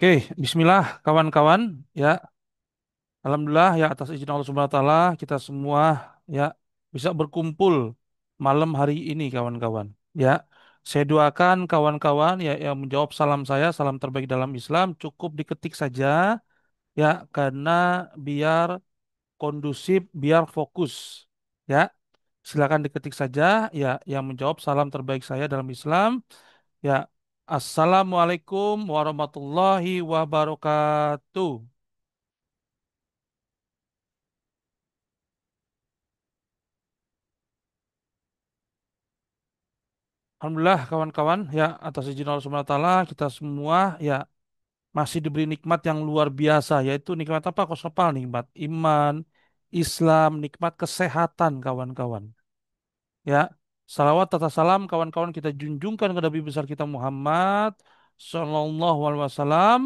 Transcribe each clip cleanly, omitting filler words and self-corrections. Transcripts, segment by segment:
Oke, Bismillah kawan-kawan. Ya, Alhamdulillah ya atas izin Allah Subhanahu Wa Taala kita semua ya bisa berkumpul malam hari ini kawan-kawan. Ya, saya doakan kawan-kawan ya yang menjawab salam saya, salam terbaik dalam Islam cukup diketik saja ya karena biar kondusif, biar fokus. Ya, silakan diketik saja ya yang menjawab salam terbaik saya dalam Islam. Ya, Assalamualaikum warahmatullahi wabarakatuh. Alhamdulillah kawan-kawan ya atas izin Allah Subhanahu wa taala kita semua ya masih diberi nikmat yang luar biasa yaitu nikmat apa? Kosopal nikmat iman, Islam, nikmat kesehatan kawan-kawan. Ya, salawat tata salam kawan-kawan kita junjungkan ke Nabi besar kita Muhammad Sallallahu Alaihi Wasallam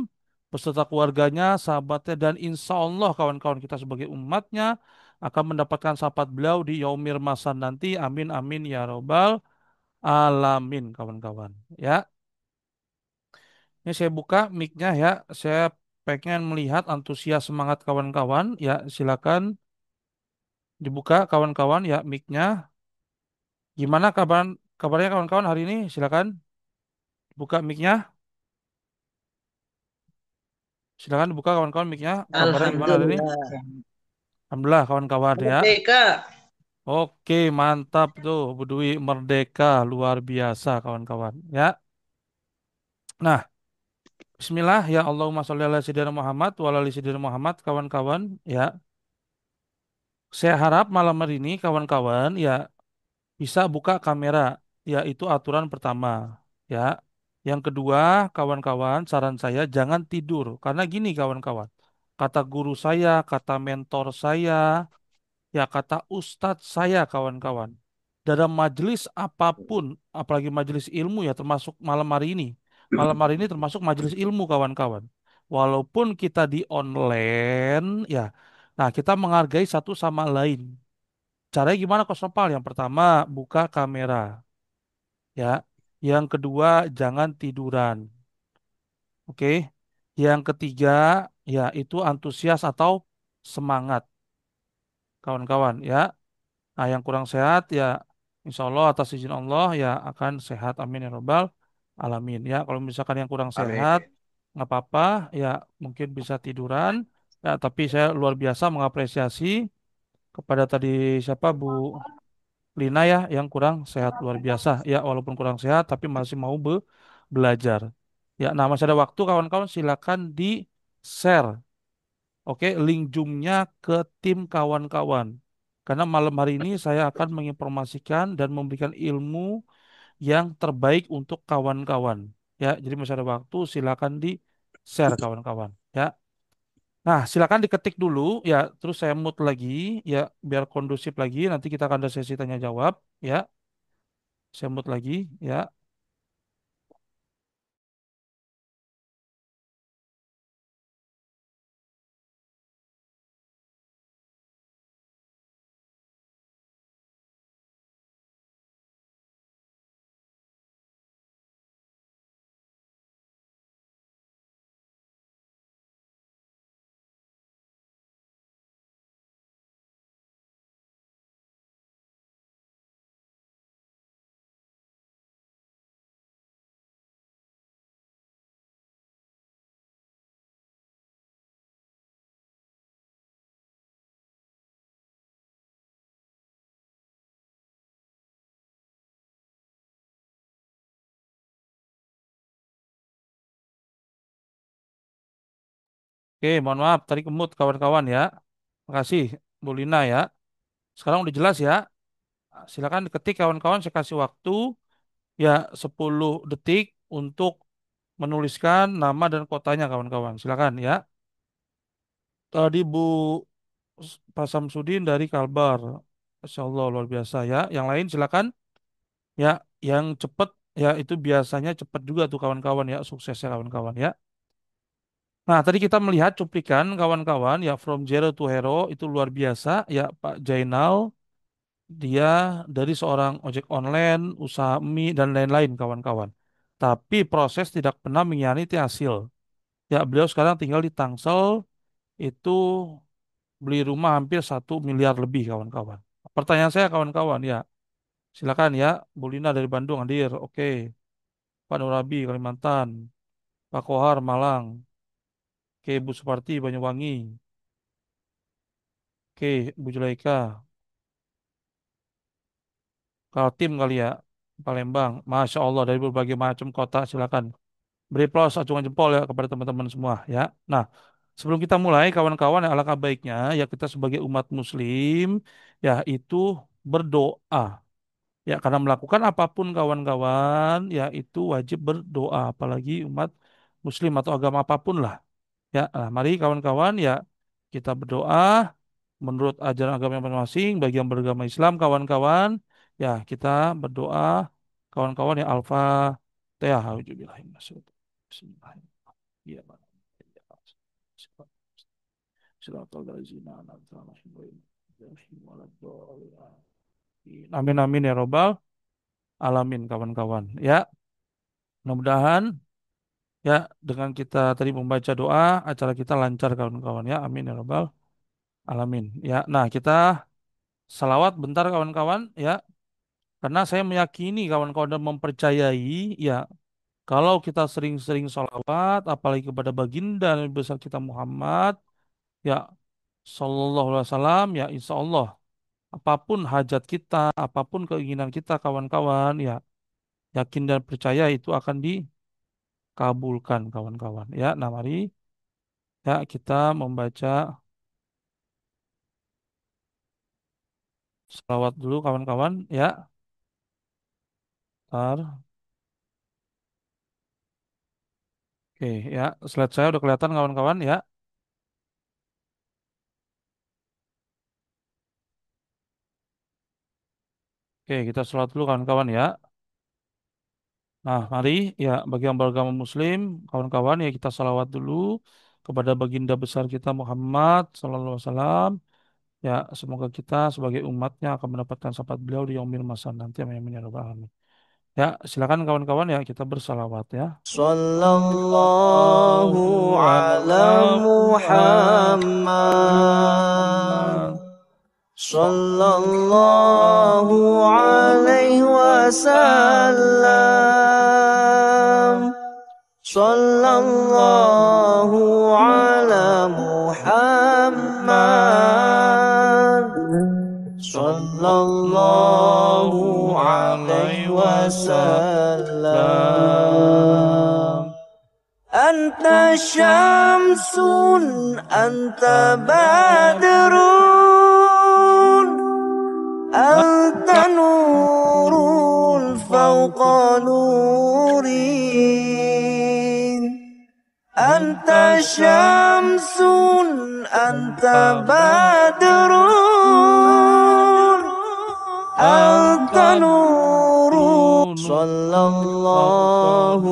beserta keluarganya, sahabatnya dan insya Allah kawan-kawan kita sebagai umatnya akan mendapatkan syafaat beliau di yaumil masad nanti. Amin amin ya robbal alamin kawan-kawan. Ya, ini saya buka mic-nya ya. Saya pengen melihat antusias semangat kawan-kawan. Ya, silakan dibuka kawan-kawan ya mic-nya. Gimana kabarnya kawan-kawan hari ini? Silakan buka mic-nya. Silakan dibuka kawan-kawan mic-nya. Kabarnya gimana hari ini? Alhamdulillah. Alhamdulillah kawan-kawan ya. Merdeka. Oke, mantap tuh. Budui Merdeka luar biasa kawan-kawan ya. Nah, Bismillah ya Allahumma sholli ala sayyidina Muhammad wa ala ali sayyidina Muhammad kawan-kawan ya. Saya harap malam hari ini kawan-kawan ya bisa buka kamera. Ya, itu aturan pertama. Ya. Yang kedua, kawan-kawan, saran saya jangan tidur. Karena gini kawan-kawan. Kata guru saya, kata mentor saya, ya kata ustadz saya kawan-kawan. Dalam majelis apapun, apalagi majelis ilmu ya termasuk malam hari ini. Malam hari ini termasuk majelis ilmu kawan-kawan. Walaupun kita di online, ya. Nah, kita menghargai satu sama lain. Caranya gimana Kos Nopal? Yang pertama, buka kamera, ya. Yang kedua, jangan tiduran. Oke. Yang ketiga, ya itu antusias atau semangat, kawan-kawan, ya. Nah, yang kurang sehat, ya insya Allah atas izin Allah, ya akan sehat. Amin ya robbal alamin. Ya, kalau misalkan yang kurang Amin. sehat, nggak apa-apa, ya mungkin bisa tiduran. Ya, tapi saya luar biasa mengapresiasi kepada tadi siapa Bu Lina ya yang kurang sehat luar biasa ya walaupun kurang sehat tapi masih mau belajar ya. Nah, masih ada waktu kawan-kawan, silakan di share, oke, link Zoom-nya ke tim kawan-kawan karena malam hari ini saya akan menginformasikan dan memberikan ilmu yang terbaik untuk kawan-kawan ya. Jadi masih ada waktu, silakan di share kawan-kawan ya. Nah, silakan diketik dulu ya, terus saya mute lagi ya biar kondusif lagi. Nanti kita akan ada sesi tanya jawab ya. Saya mute lagi ya. Oke, mohon maaf tadi kemut kawan-kawan ya. Makasih Bu Lina ya. Sekarang udah jelas ya. Silakan diketik kawan-kawan, saya kasih waktu ya 10 detik untuk menuliskan nama dan kotanya kawan-kawan. Silakan ya. Tadi Bu Pak Samsudin dari Kalbar. Masya Allah luar biasa ya. Yang lain silakan ya. Yang cepet ya itu biasanya cepet juga tuh kawan-kawan ya. Suksesnya kawan-kawan ya. Nah, tadi kita melihat cuplikan kawan-kawan ya From Zero to Hero itu luar biasa ya Pak Jainal. Dia dari seorang ojek online, usaha mie dan lain-lain kawan-kawan. Tapi proses tidak pernah mengkhianati hasil. Ya, beliau sekarang tinggal di Tangsel, itu beli rumah hampir 1 miliar lebih kawan-kawan. Pertanyaan saya kawan-kawan ya, silakan ya, Bu Lina dari Bandung hadir, oke. Pak Nurabi Kalimantan, Pak Kohar Malang, oke Bu Suparti Banyuwangi, oke Bu Julaika, Kaltim kali ya, Palembang, Masya Allah dari berbagai macam kota, silakan. Beri aplaus, acungan jempol ya kepada teman-teman semua ya. Nah, sebelum kita mulai kawan-kawan yang alangkah baiknya ya kita sebagai umat muslim ya itu berdoa. Ya karena melakukan apapun kawan-kawan ya itu wajib berdoa apalagi umat muslim atau agama apapun lah. Ya, nah, mari kawan-kawan ya kita berdoa menurut ajaran agama yang masing-masing bagi yang beragama Islam kawan-kawan ya kita berdoa kawan-kawan ya Al-Fatihah. A'udzubillahi minasyaitonir rajim. Bismillahirrahmanirrahim. Iya, Pak. Siratal ladzina an'amta alaihim ghairil maghdubi alaihim. Amin amin ya robbal alamin kawan-kawan. Ya, mudah-mudahan ya dengan kita tadi membaca doa acara kita lancar kawan-kawan ya. Amin ya robbal alamin. Ya, nah kita salawat bentar kawan-kawan ya. Karena saya meyakini kawan-kawan dan mempercayai ya kalau kita sering-sering salawat apalagi kepada baginda Nabi besar kita Muhammad ya Sallallahu Alaihi Wasallam ya insya Allah apapun hajat kita, apapun keinginan kita kawan-kawan ya yakin dan percaya itu akan dikabulkan kawan-kawan ya. Nah mari ya kita membaca selawat dulu kawan-kawan ya. Ntar. Oke ya slide saya udah kelihatan kawan-kawan ya. Oke kita selawat dulu kawan-kawan ya. Nah mari ya bagi yang beragama muslim kawan-kawan ya kita salawat dulu kepada baginda besar kita Muhammad Sallallahu Alaihi Wasallam. Ya, semoga kita sebagai umatnya akan mendapatkan syafaat beliau di yaumil masar nanti. Amin amin ya rabbal alamin. Ya, silakan kawan-kawan ya kita bersalawat ya. Sallallahu Sallallahu ala ala Muhammad. Muhammad. Sallallahu alaihi wasallam. Sallallahu ala Muhammad. Sallallahu Sallallahu alaihi alaihi wasallam. wasallam. Anta syamsun, anta badrun, anta nurun fawqa nurin. Anta syamsun, anta badrun, anta nurun. Sallallahu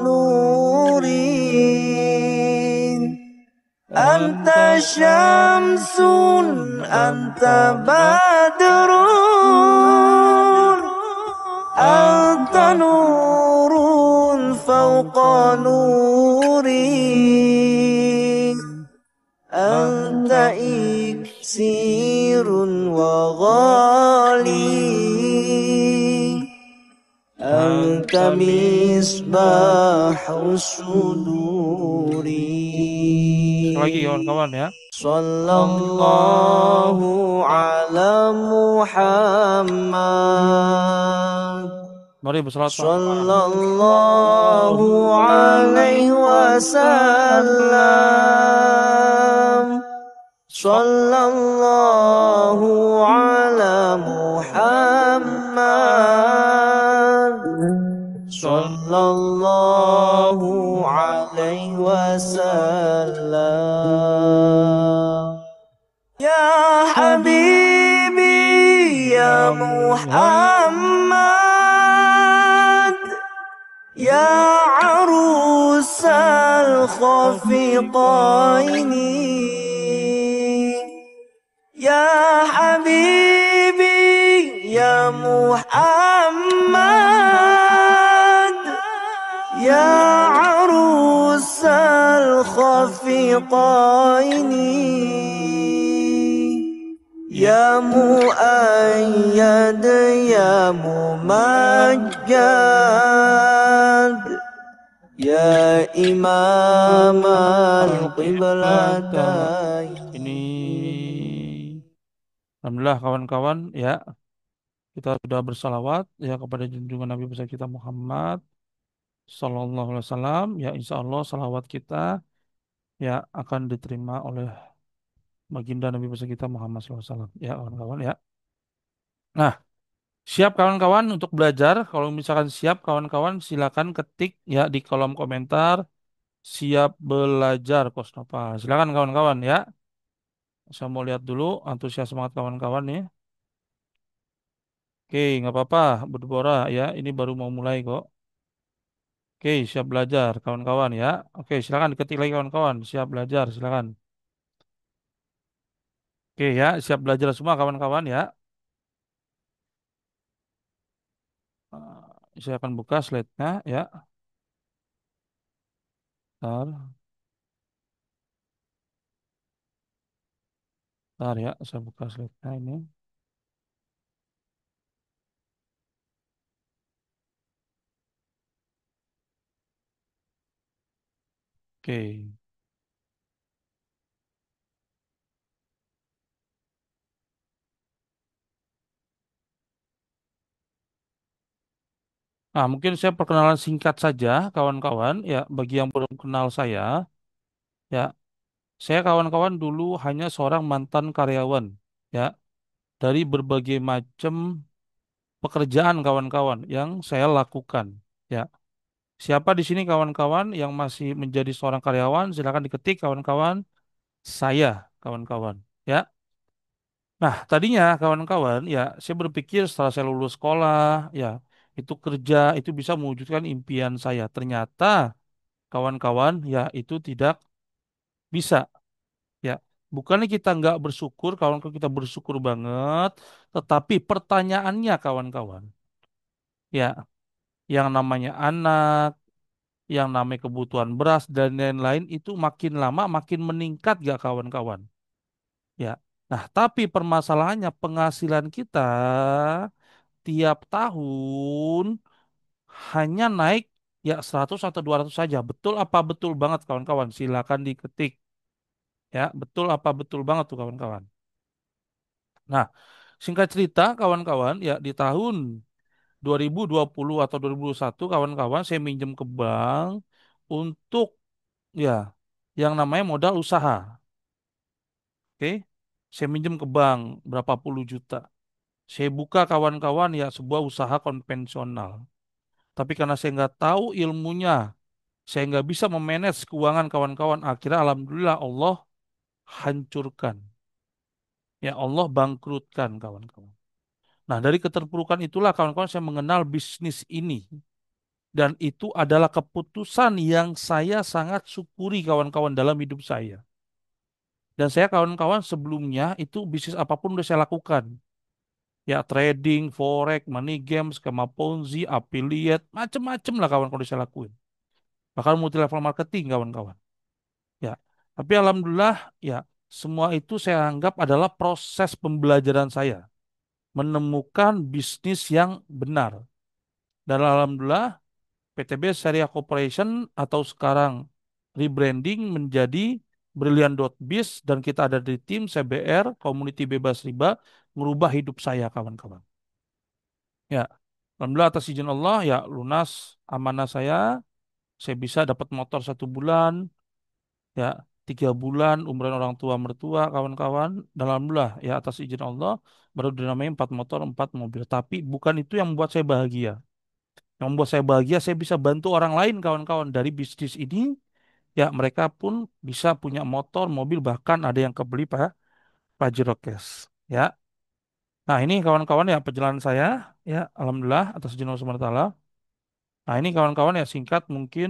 nurin. Anta syamsun, anta badrun, anta nurun fawqa nurin. Anta iksirun wa ghali. Anta misbahus suduri. Sekali lagi kawan-kawan ya. Sallallahu ala Muhammad. Mari bersalawat Sallallahu alaihi Muhammad. wasallam. Sallallahu ala Muhammad. Sallallahu alaihi wasallam. Ya Habibi ya Muhammad. Ya arusal khafiqaini. Ya Habibi ya Muhammad. Ya arusal Ya. يا مؤيد يا ممجد يا إمام Al-Qiblatah. Ini القبلتين. alhamdulillah kawan-kawan ya, kita sudah bersalawat ya kepada junjungan Nabi besar kita Muhammad Sallallahu Alaihi Wasallam. Ya insya Allah salawat kita ya akan diterima oleh baginda Nabi besar kita Muhammad Sallallahu Alaihi Wasallam. Ya kawan-kawan ya. Nah, siap kawan-kawan untuk belajar. Kalau misalkan siap kawan-kawan silakan ketik ya di kolom komentar siap belajar Kosnova. Silakan kawan-kawan ya. Saya mau lihat dulu antusias semangat kawan-kawan nih. Oke, nggak apa-apa, Bu Deborah ya. Ini baru mau mulai kok. Oke, siap belajar kawan-kawan ya. Oke, silakan ketik lagi kawan-kawan. Siap belajar, silakan. Oke ya, siap belajar semua kawan-kawan ya. Saya akan buka slide-nya ya. Bentar, bentar ya, saya buka slide-nya ini. Oke. Nah, mungkin saya perkenalan singkat saja kawan-kawan ya. Bagi yang belum kenal saya ya, saya kawan-kawan dulu hanya seorang mantan karyawan ya dari berbagai macam pekerjaan kawan-kawan yang saya lakukan. Ya, siapa di sini kawan-kawan yang masih menjadi seorang karyawan? Silakan diketik kawan-kawan. Saya, kawan-kawan. Ya. Nah, tadinya kawan-kawan, ya, saya berpikir setelah saya lulus sekolah, ya, itu kerja, itu bisa mewujudkan impian saya. Ternyata, kawan-kawan, ya, itu tidak bisa. Ya, bukannya kita nggak bersyukur, kawan-kawan kita bersyukur banget, tetapi pertanyaannya, kawan-kawan, ya, yang namanya anak, yang namanya kebutuhan beras dan lain-lain itu makin lama makin meningkat gak kawan-kawan? Ya. Nah, tapi permasalahannya penghasilan kita tiap tahun hanya naik ya 100 atau 200 saja. Betul apa betul banget kawan-kawan? Silakan diketik. Ya, betul apa betul banget tuh kawan-kawan? Nah, singkat cerita kawan-kawan, ya di tahun 2020 atau 2021 kawan-kawan saya minjem ke bank untuk ya yang namanya modal usaha. Oke. Saya minjem ke bank berapa puluh juta. Saya buka kawan-kawan ya sebuah usaha konvensional. Tapi karena saya nggak tahu ilmunya, saya nggak bisa memanage keuangan kawan-kawan. Akhirnya alhamdulillah Allah hancurkan. Ya Allah bangkrutkan kawan-kawan. Nah dari keterpurukan itulah kawan-kawan saya mengenal bisnis ini. Dan itu adalah keputusan yang saya sangat syukuri kawan-kawan dalam hidup saya. Dan saya kawan-kawan sebelumnya itu bisnis apapun udah saya lakukan. Ya trading, forex, money games, skema Ponzi, affiliate, macem-macem lah kawan-kawan udah saya lakuin. Bahkan multi level marketing kawan-kawan. Ya, tapi alhamdulillah ya semua itu saya anggap adalah proses pembelajaran saya menemukan bisnis yang benar. Dan alhamdulillah PTB Syariah Corporation atau sekarang rebranding menjadi Brilliant.biz dan kita ada di tim CBR Community Bebas Riba merubah hidup saya kawan-kawan. Ya, alhamdulillah atas izin Allah ya lunas amanah saya bisa dapat motor 1 bulan, ya 3 bulan umroh orang tua mertua kawan-kawan dan alhamdulillah ya atas izin Allah baru dinamai 4 motor 4 mobil tapi bukan itu yang membuat saya bahagia. Yang membuat saya bahagia saya bisa bantu orang lain kawan-kawan dari bisnis ini ya mereka pun bisa punya motor mobil bahkan ada yang kebeli Pak Pajero Cash ya. Nah ini kawan-kawan ya perjalanan saya ya alhamdulillah atas izin Allah Subhanahu wa taala. Nah ini kawan-kawan ya singkat mungkin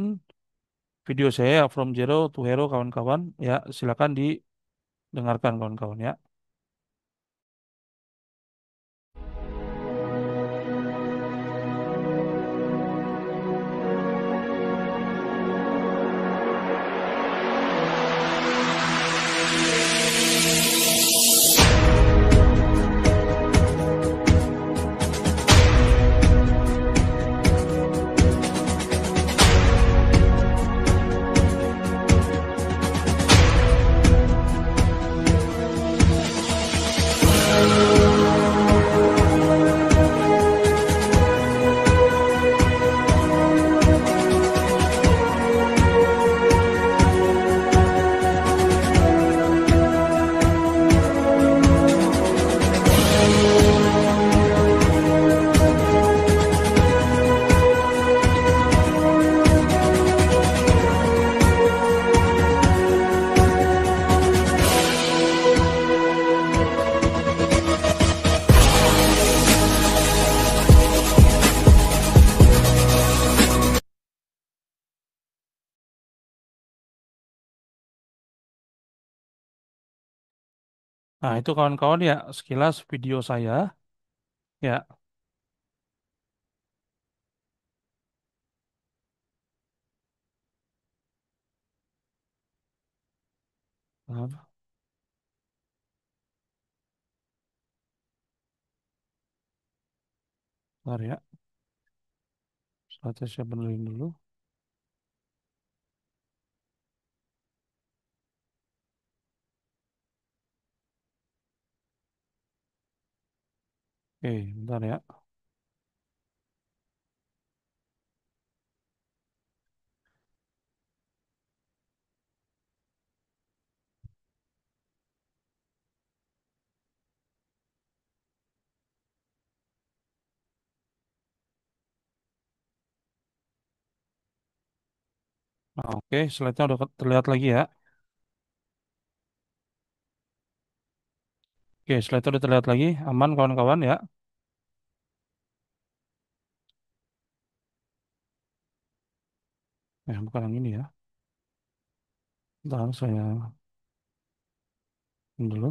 video saya ya, From Zero to Hero kawan-kawan ya silakan didengarkan kawan-kawan ya. Nah, itu kawan-kawan ya sekilas video saya. Ya, bentar, bentar ya. Saya benerin dulu. Oke, bentar ya. Nah, oke, slide-nya udah terlihat lagi ya. Oke, slide-nya udah terlihat lagi. Aman kawan-kawan ya. Bukan yang ini ya. Bentar, saya ini dulu.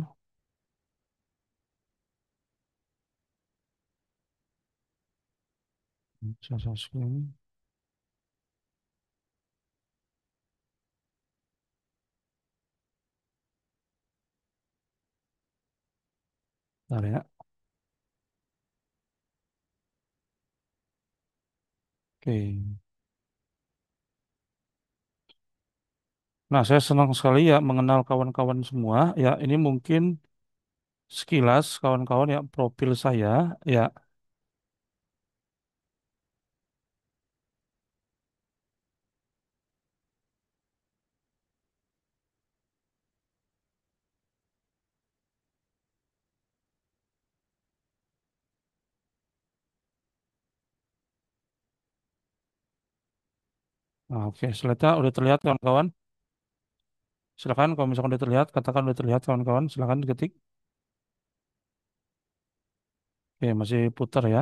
Saya screen. Bentar ya. Oke. Nah, saya senang sekali ya mengenal kawan-kawan semua. Ya, ini mungkin sekilas kawan-kawan ya profil saya. Ya, nah, oke. Slide-nya udah terlihat kawan-kawan. Silakan kalau misalkan udah terlihat, katakan udah terlihat kawan-kawan. Silakan ketik. Oke, masih putar ya.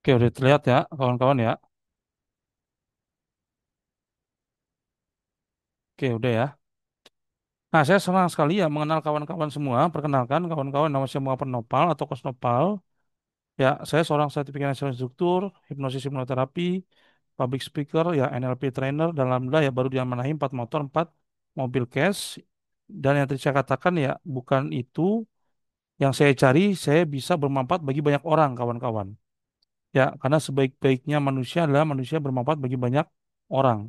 Oke, udah terlihat ya kawan-kawan ya. Oke, udah ya. Nah, saya senang sekali ya mengenal kawan-kawan semua. Perkenalkan kawan-kawan nama saya Muhammad Nopal atau Kos Nopal. Ya, saya seorang sertifikat nasional instruktur, hipnosis hipnoterapi, public speaker, ya NLP trainer, dan alhamdulillah ya baru diamanahi 4 motor, 4 mobil cash. Dan yang tadi saya katakan ya bukan itu yang saya cari, saya bisa bermanfaat bagi banyak orang kawan-kawan. Ya, karena sebaik-baiknya manusia adalah manusia bermanfaat bagi banyak orang.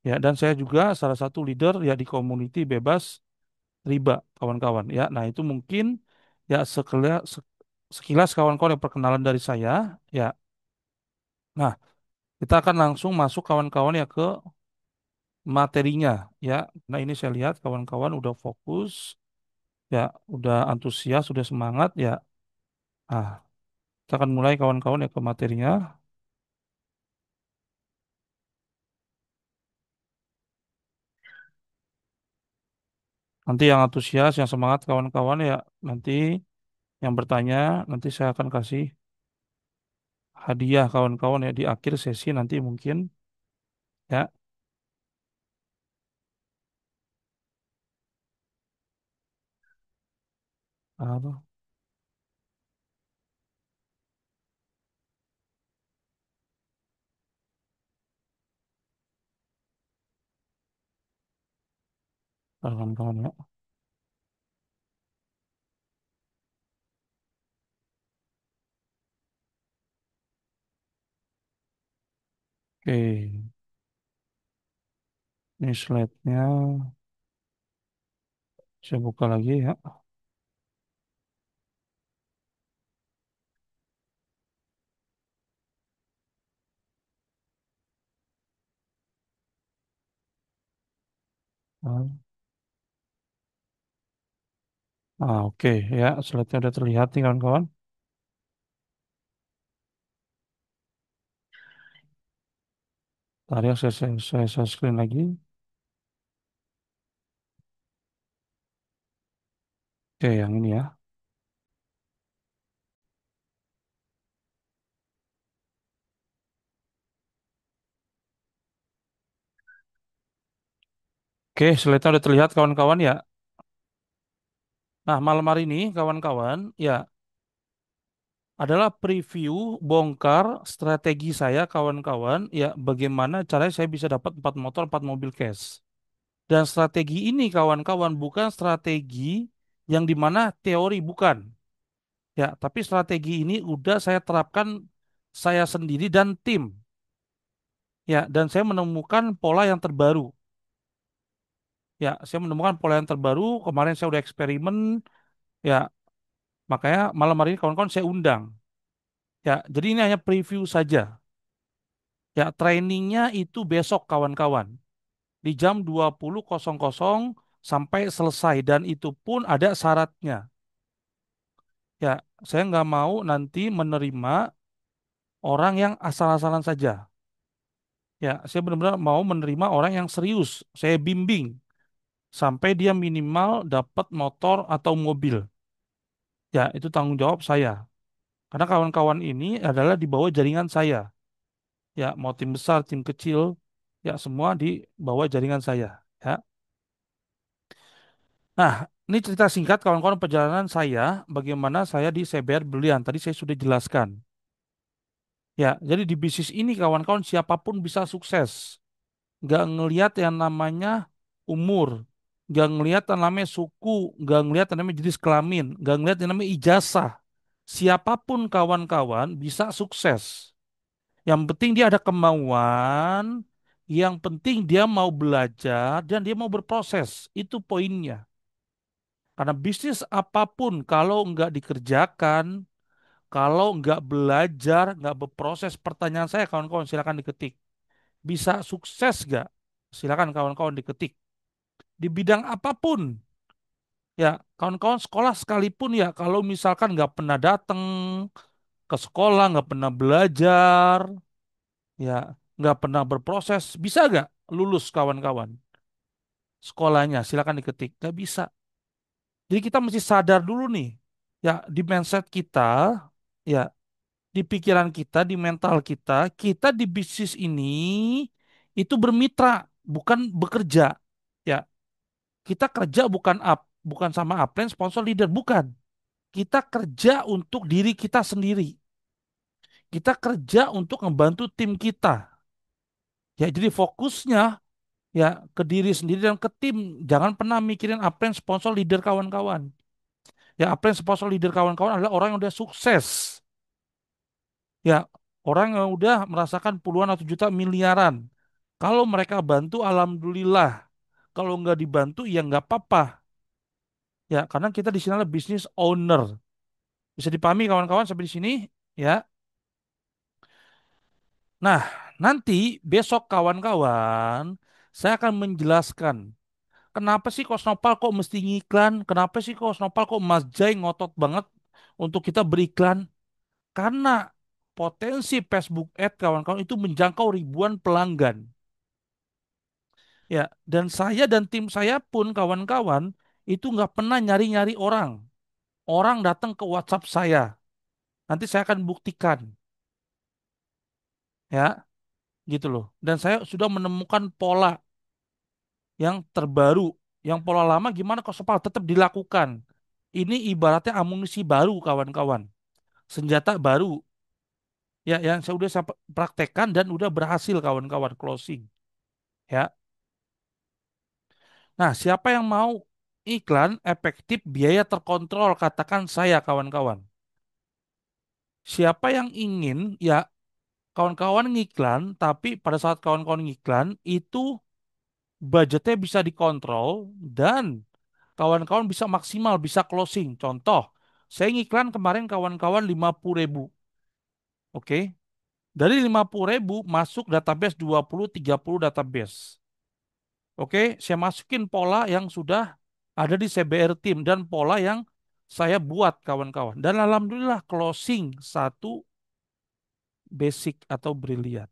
Ya, dan saya juga salah satu leader ya di community bebas riba kawan-kawan. Ya, nah itu mungkin ya sekilas kawan-kawan yang perkenalan dari saya. Ya, nah kita akan langsung masuk kawan-kawan ya ke materinya. Ya, nah ini saya lihat kawan-kawan udah fokus, ya udah antusias, sudah semangat. Ya, ah kita akan mulai kawan-kawan ya ke materinya. Nanti yang antusias, yang semangat kawan-kawan ya nanti yang bertanya nanti saya akan kasih hadiah kawan-kawan ya di akhir sesi nanti mungkin ya. Apa kawan-kawan ya. Oke, ini slide-nya saya buka lagi ya. Oke ya, slide-nya udah terlihat nih kawan-kawan. Tadi yang saya screen lagi. Oke, yang ini ya. Oke, slide udah terlihat kawan-kawan ya. Nah, malam hari ini kawan-kawan ya adalah preview bongkar strategi saya kawan-kawan ya bagaimana caranya saya bisa dapat 4 motor 4 mobil cash. Dan strategi ini kawan-kawan bukan strategi yang dimana teori bukan. Ya, tapi strategi ini udah saya terapkan saya sendiri dan tim. Ya, dan saya menemukan pola yang terbaru. Ya, saya menemukan pola yang terbaru. Kemarin saya udah eksperimen. Ya, makanya malam hari ini kawan-kawan saya undang. Ya, jadi ini hanya preview saja. Ya, trainingnya itu besok kawan-kawan. Di jam 20.00 sampai selesai. Dan itu pun ada syaratnya. Ya, saya nggak mau nanti menerima orang yang asal-asalan saja. Ya, saya benar-benar mau menerima orang yang serius. Saya bimbing sampai dia minimal dapat motor atau mobil. Ya, itu tanggung jawab saya. Karena kawan-kawan ini adalah di bawah jaringan saya. Ya, mau tim besar, tim kecil, ya semua di bawah jaringan saya. Ya. Nah, ini cerita singkat kawan-kawan perjalanan saya, bagaimana saya di CBR Berlian. Tadi saya sudah jelaskan. Ya, jadi di bisnis ini kawan-kawan siapapun bisa sukses. Nggak ngelihat yang namanya umur, nggak ngelihat yang namanya suku, nggak ngelihat yang namanya jenis kelamin, nggak ngelihat yang namanya ijazah. Siapapun kawan-kawan bisa sukses. Yang penting dia ada kemauan, yang penting dia mau belajar dan dia mau berproses. Itu poinnya. Karena bisnis apapun kalau nggak dikerjakan, kalau nggak belajar, nggak berproses, pertanyaan saya kawan-kawan silakan diketik. Bisa sukses nggak? Silakan kawan-kawan diketik. Di bidang apapun. Ya, kawan-kawan sekolah sekalipun ya, kalau misalkan nggak pernah datang ke sekolah, nggak pernah belajar, ya, nggak pernah berproses, bisa nggak lulus kawan-kawan? Sekolahnya, silakan diketik. Nggak bisa. Jadi kita mesti sadar dulu nih, ya, di mindset kita, ya, di pikiran kita, di mental kita di bisnis ini itu bermitra, bukan bekerja. Ya, kita kerja bukan sama upline, sponsor, leader, bukan. Kita kerja untuk diri kita sendiri. Kita kerja untuk ngebantu tim kita. Ya, jadi fokusnya ya ke diri sendiri dan ke tim. Jangan pernah mikirin upline, sponsor, leader, kawan-kawan. Ya, upline, sponsor, leader, kawan-kawan adalah orang yang udah sukses. Ya, orang yang udah merasakan puluhan atau juta miliaran. Kalau mereka bantu, alhamdulillah. Kalau nggak dibantu, ya nggak apa-apa. Ya, karena kita di sini adalah business owner. Bisa dipahami kawan-kawan sampai di sini? Ya. Nah, nanti besok kawan-kawan, saya akan menjelaskan kenapa sih Kosnopal kok mesti ngiklan? Kenapa sih Kosnopal kok Mas Jai ngotot banget untuk kita beriklan? Karena potensi Facebook Ad kawan-kawan itu menjangkau ribuan pelanggan. Ya, dan saya dan tim saya pun kawan-kawan itu nggak pernah nyari-nyari orang. Orang datang ke WhatsApp saya. Nanti saya akan buktikan, ya, gitu loh. Dan saya sudah menemukan pola yang terbaru. Yang pola lama gimana kok Sepal tetap dilakukan. Ini ibaratnya amunisi baru kawan-kawan. Senjata baru. Ya, yang saya praktekkan dan udah berhasil kawan-kawan closing. Ya. Nah, siapa yang mau iklan efektif biaya terkontrol? Katakan saya kawan-kawan. Siapa yang ingin ya kawan-kawan ngiklan, tapi pada saat kawan-kawan ngiklan itu budgetnya bisa dikontrol dan kawan-kawan bisa maksimal, bisa closing. Contoh, saya ngiklan kemarin kawan-kawan 50.000. Oke. Dari 50.000 masuk database 20-30 database. Oke, saya masukin pola yang sudah ada di CBR Team dan pola yang saya buat kawan-kawan. Dan alhamdulillah closing satu basic atau brilian.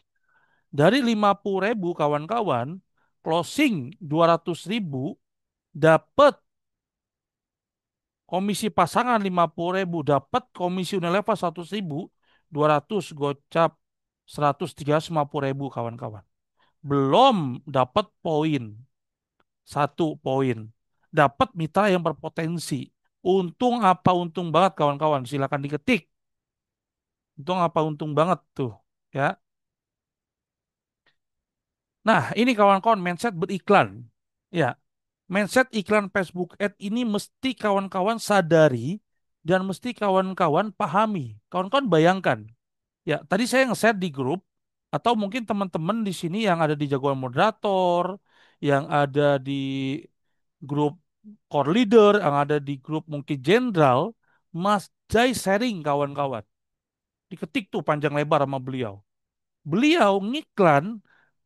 Dari 50.000 kawan-kawan, closing 200.000, dapat komisi pasangan 50.000, dapat komisi Unilever 100.000, 200 gocap 100, 350.000 kawan-kawan. Belum dapat poin. Satu poin. Dapat mitra yang berpotensi. Untung apa untung banget kawan-kawan. Silakan diketik. Untung apa untung banget tuh. Ya. Nah, ini kawan-kawan mindset beriklan. Ya, mindset iklan Facebook Ad ini mesti kawan-kawan sadari dan mesti kawan-kawan pahami. Kawan-kawan bayangkan. Ya, tadi saya nge-share di grup atau mungkin teman-teman di sini yang ada di jagoan moderator, yang ada di grup core leader, yang ada di grup mungkin jenderal, Mas Jai sharing kawan-kawan. Diketik tuh panjang lebar sama beliau. Beliau ngiklan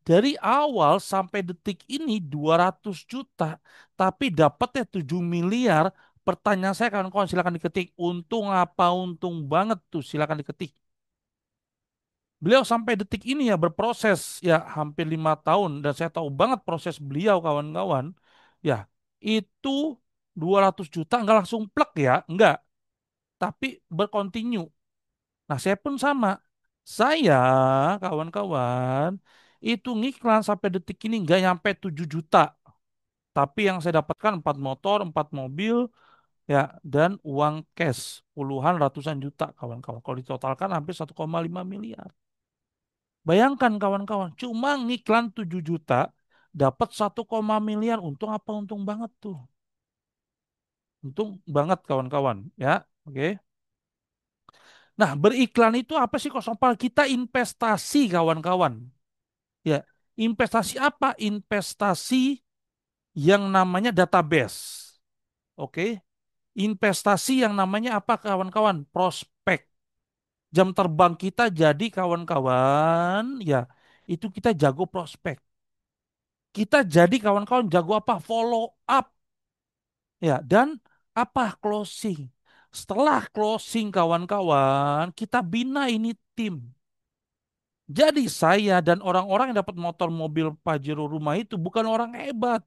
dari awal sampai detik ini 200 juta, tapi dapatnya 7 miliar. Pertanyaan saya kawan-kawan silakan diketik. Untung apa untung banget tuh silakan diketik. Beliau sampai detik ini ya berproses ya hampir 5 tahun dan saya tahu banget proses beliau kawan-kawan. Ya itu 200 juta nggak langsung plek ya, nggak. Tapi berkontinu. Nah saya pun sama. Saya kawan-kawan itu ngiklan sampai detik ini nggak nyampe 7 juta. Tapi yang saya dapatkan 4 motor, 4 mobil ya dan uang cash puluhan ratusan juta kawan-kawan. Kalau ditotalkan hampir 1,5 miliar. Bayangkan kawan-kawan, cuma ngiklan 7 juta dapat 1, miliar. Untung apa untung banget tuh. Untung banget kawan-kawan, ya. Oke. Nah, beriklan itu apa sih Kosopal? Kita investasi kawan-kawan. Ya, investasi apa? Investasi yang namanya database. Oke. Investasi yang namanya apa kawan-kawan? Prospek. Jam terbang kita jadi kawan-kawan, ya, itu kita jago prospek. Kita jadi kawan-kawan jago apa? Follow up. Ya, dan apa? Closing. Setelah closing kawan-kawan, kita bina ini tim. Jadi saya dan orang-orang yang dapat motor mobil Pajero rumah itu bukan orang hebat,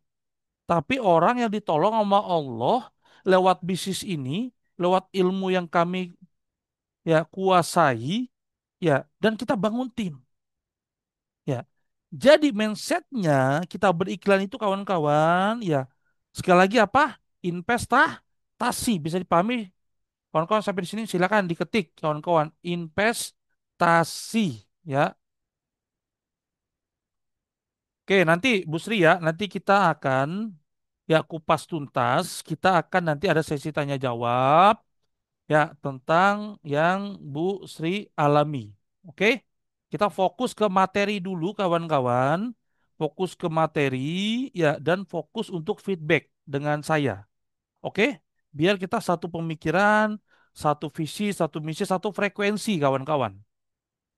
tapi orang yang ditolong sama Allah lewat bisnis ini, lewat ilmu yang kami ya kuasai, ya, dan kita bangun tim. Ya. Jadi mindsetnya kita beriklan itu kawan-kawan, ya sekali lagi apa? Investasi bisa dipahami. Kawan-kawan sampai di sini silakan diketik kawan-kawan investasi ya. Oke, nanti Bu Sri ya, nanti kita akan ya kupas tuntas. Kita akan nanti ada sesi tanya jawab ya tentang yang Bu Sri alami. Oke? Kita fokus ke materi dulu kawan-kawan. Fokus ke materi ya dan fokus untuk feedback dengan saya. Oke? Biar kita satu pemikiran, satu visi, satu misi, satu frekuensi kawan-kawan.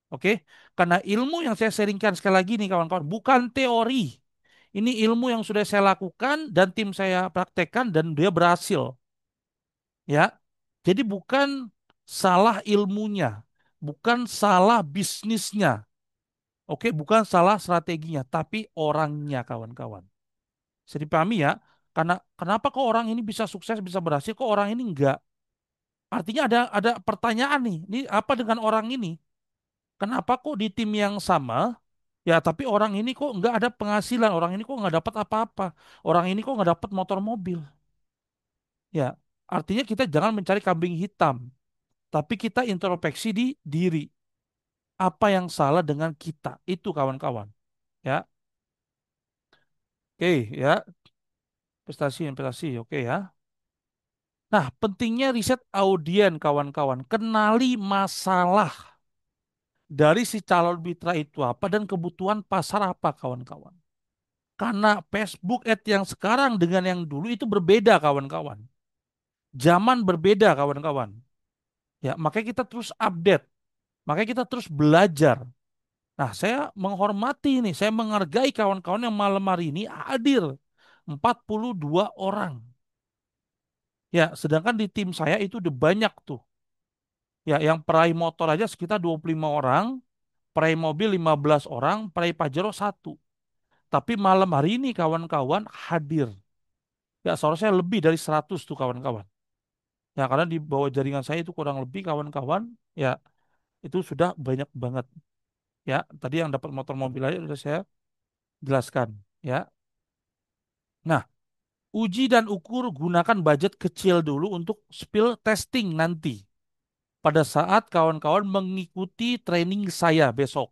Oke? Karena ilmu yang saya sharingkan sekali lagi nih kawan-kawan bukan teori. Ini ilmu yang sudah saya lakukan dan tim saya praktekkan dan dia berhasil. Ya. Jadi bukan salah ilmunya, bukan salah bisnisnya, oke, bukan salah strateginya, tapi orangnya kawan-kawan. Bisa dipahami ya? Karena kenapa kok orang ini bisa sukses, bisa berhasil, kok orang ini enggak? Artinya ada pertanyaan nih, ini apa dengan orang ini? Kenapa kok di tim yang sama, ya tapi orang ini kok enggak ada penghasilan, orang ini kok enggak dapat apa-apa, orang ini kok enggak dapat motor mobil? Ya, artinya kita jangan mencari kambing hitam. Tapi kita introspeksi di diri. Apa yang salah dengan kita? Itu kawan-kawan. Ya, oke ya. Investasi, investasi, oke ya. Nah, pentingnya riset audien kawan-kawan. Kenali masalah dari si calon mitra itu apa dan kebutuhan pasar apa kawan-kawan. Karena Facebook Ad yang sekarang dengan yang dulu itu berbeda kawan-kawan. Zaman berbeda kawan-kawan. Ya, makanya kita terus update. Makanya kita terus belajar. Nah, saya menghormati ini, saya menghargai kawan-kawan yang malam hari ini hadir 42 orang. Ya, sedangkan di tim saya itu udah banyak tuh. Ya, yang peraih motor aja sekitar 25 orang, peraih mobil 15 orang, peraih Pajero satu. Tapi malam hari ini kawan-kawan hadir. Ya, seharusnya lebih dari 100 tuh kawan-kawan. Ya, karena di bawah jaringan saya itu kurang lebih kawan-kawan, ya itu sudah banyak banget. Ya, tadi yang dapat motor mobil aja sudah saya jelaskan. Ya, Nah, uji dan ukur gunakan budget kecil dulu untuk spill testing nanti pada saat kawan-kawan mengikuti training saya besok.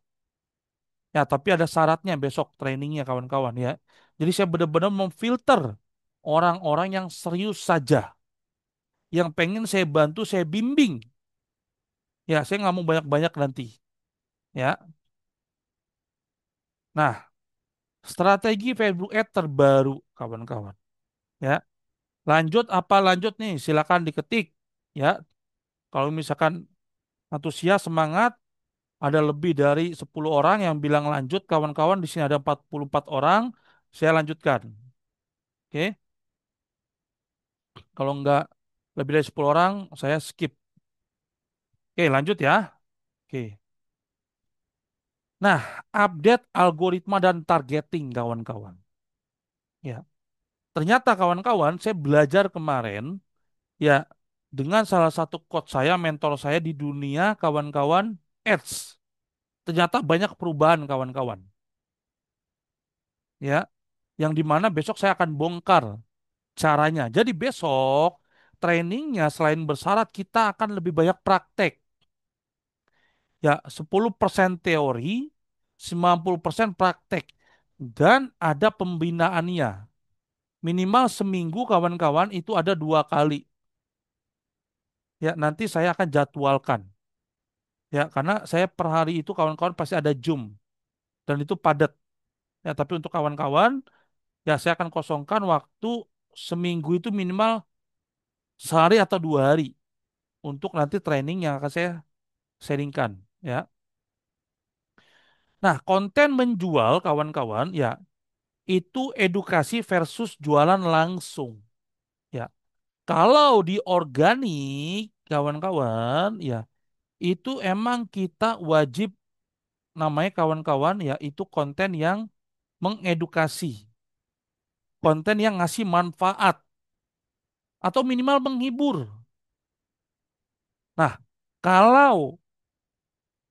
Ya, tapi ada syaratnya besok trainingnya kawan-kawan ya. Jadi saya benar-benar memfilter orang-orang yang serius saja, yang pengen saya bantu, saya bimbing. Ya, saya nggak mau banyak-banyak nanti. Ya, nah strategi Facebook Ad terbaru kawan-kawan. Ya, lanjut apa lanjut nih? Silakan diketik. Ya, kalau misalkan antusias semangat, ada lebih dari 10 orang yang bilang lanjut kawan-kawan. Di sini ada 44 orang. Saya lanjutkan. Oke. Kalau nggak lebih dari 10 orang, saya skip. Oke, lanjut ya. Oke. Nah, update algoritma dan targeting kawan-kawan. Ya, ternyata kawan-kawan, saya belajar kemarin ya dengan salah satu coach saya, mentor saya di dunia kawan-kawan ads. Ternyata banyak perubahan kawan-kawan. Ya, yang dimana besok saya akan bongkar caranya. Jadi besok trainingnya selain bersyarat kita akan lebih banyak praktek. Ya, 10% teori, 90% praktek. Dan ada pembinaannya. Minimal seminggu kawan-kawan itu ada 2 kali. Ya, nanti saya akan jadwalkan. Ya, karena saya per hari itu kawan-kawan pasti ada Zoom. Dan itu padat. Ya, tapi untuk kawan-kawan, ya saya akan kosongkan waktu seminggu itu minimal sehari atau 2 hari. Untuk nanti training yang akan saya sharingkan. Ya. Nah, konten menjual kawan-kawan, ya itu edukasi versus jualan langsung. Ya, kalau di organik, kawan-kawan, ya itu emang kita wajib namanya kawan-kawan, ya itu konten yang mengedukasi, konten yang ngasih manfaat atau minimal menghibur. Nah, kalau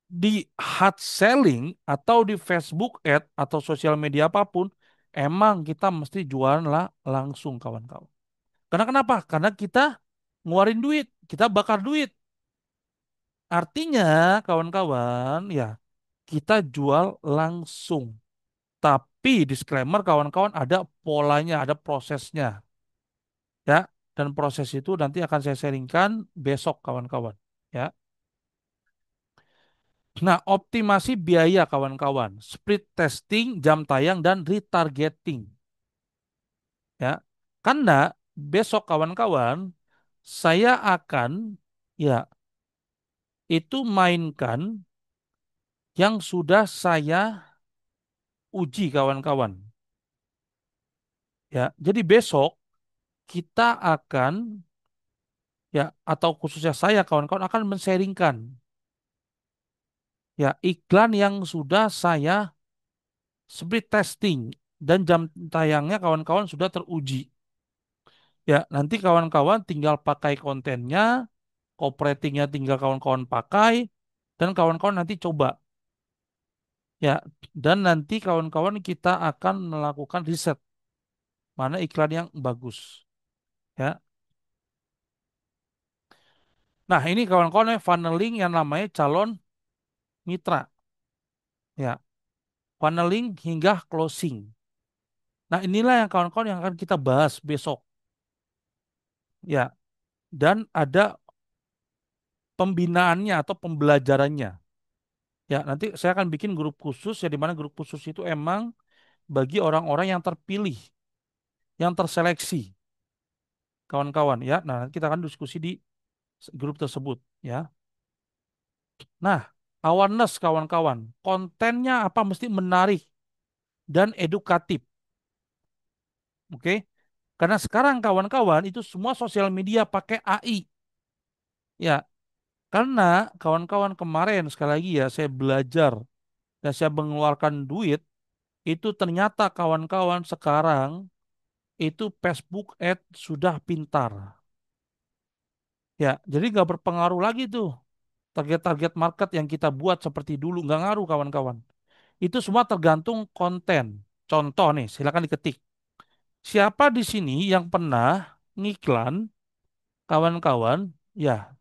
di hard selling atau di Facebook ad atau sosial media apapun, emang kita mesti jualan lah langsung kawan-kawan. Karena kenapa? Karena kita ngeluarin duit, kita bakar duit. Artinya, kawan-kawan, ya kita jual langsung. Tapi disclaimer kawan-kawan ada polanya, ada prosesnya, ya. Dan proses itu nanti akan saya sharingkan besok kawan-kawan, ya. Nah, optimasi biaya kawan-kawan, split testing, jam tayang dan retargeting, ya. Karena besok kawan-kawan saya akan ya itu mainkan yang sudah saya uji kawan-kawan. Ya, jadi besok kita akan ya atau khususnya saya kawan-kawan akan men-sharingkan ya iklan yang sudah saya split testing dan jam tayangnya kawan-kawan sudah teruji. Ya, nanti kawan-kawan tinggal pakai kontennya, operatingnya tinggal kawan-kawan pakai dan kawan-kawan nanti coba ya dan nanti kawan-kawan kita akan melakukan riset mana iklan yang bagus ya. Nah, ini kawan-kawan funneling yang namanya calon mitra ya, funneling hingga closing. Nah, inilah yang kawan-kawan yang akan kita bahas besok. Ya, dan ada pembinaannya atau pembelajarannya. Ya, nanti saya akan bikin grup khusus ya di mana grup khusus itu emang bagi orang-orang yang terpilih, yang terseleksi, kawan-kawan ya. Nah, nanti kita akan diskusi di grup tersebut ya. Nah, awareness kawan-kawan, kontennya apa mesti menarik dan edukatif. Oke? Karena sekarang kawan-kawan itu semua sosial media pakai AI. Ya, karena kawan-kawan kemarin sekali lagi ya saya belajar dan saya mengeluarkan duit itu ternyata kawan-kawan sekarang itu Facebook Ad sudah pintar. Ya, jadi nggak berpengaruh lagi tuh target-target market yang kita buat seperti dulu nggak ngaruh kawan-kawan. Itu semua tergantung konten. Contoh nih, silakan diketik. Siapa di sini yang pernah ngiklan kawan-kawan? Ya,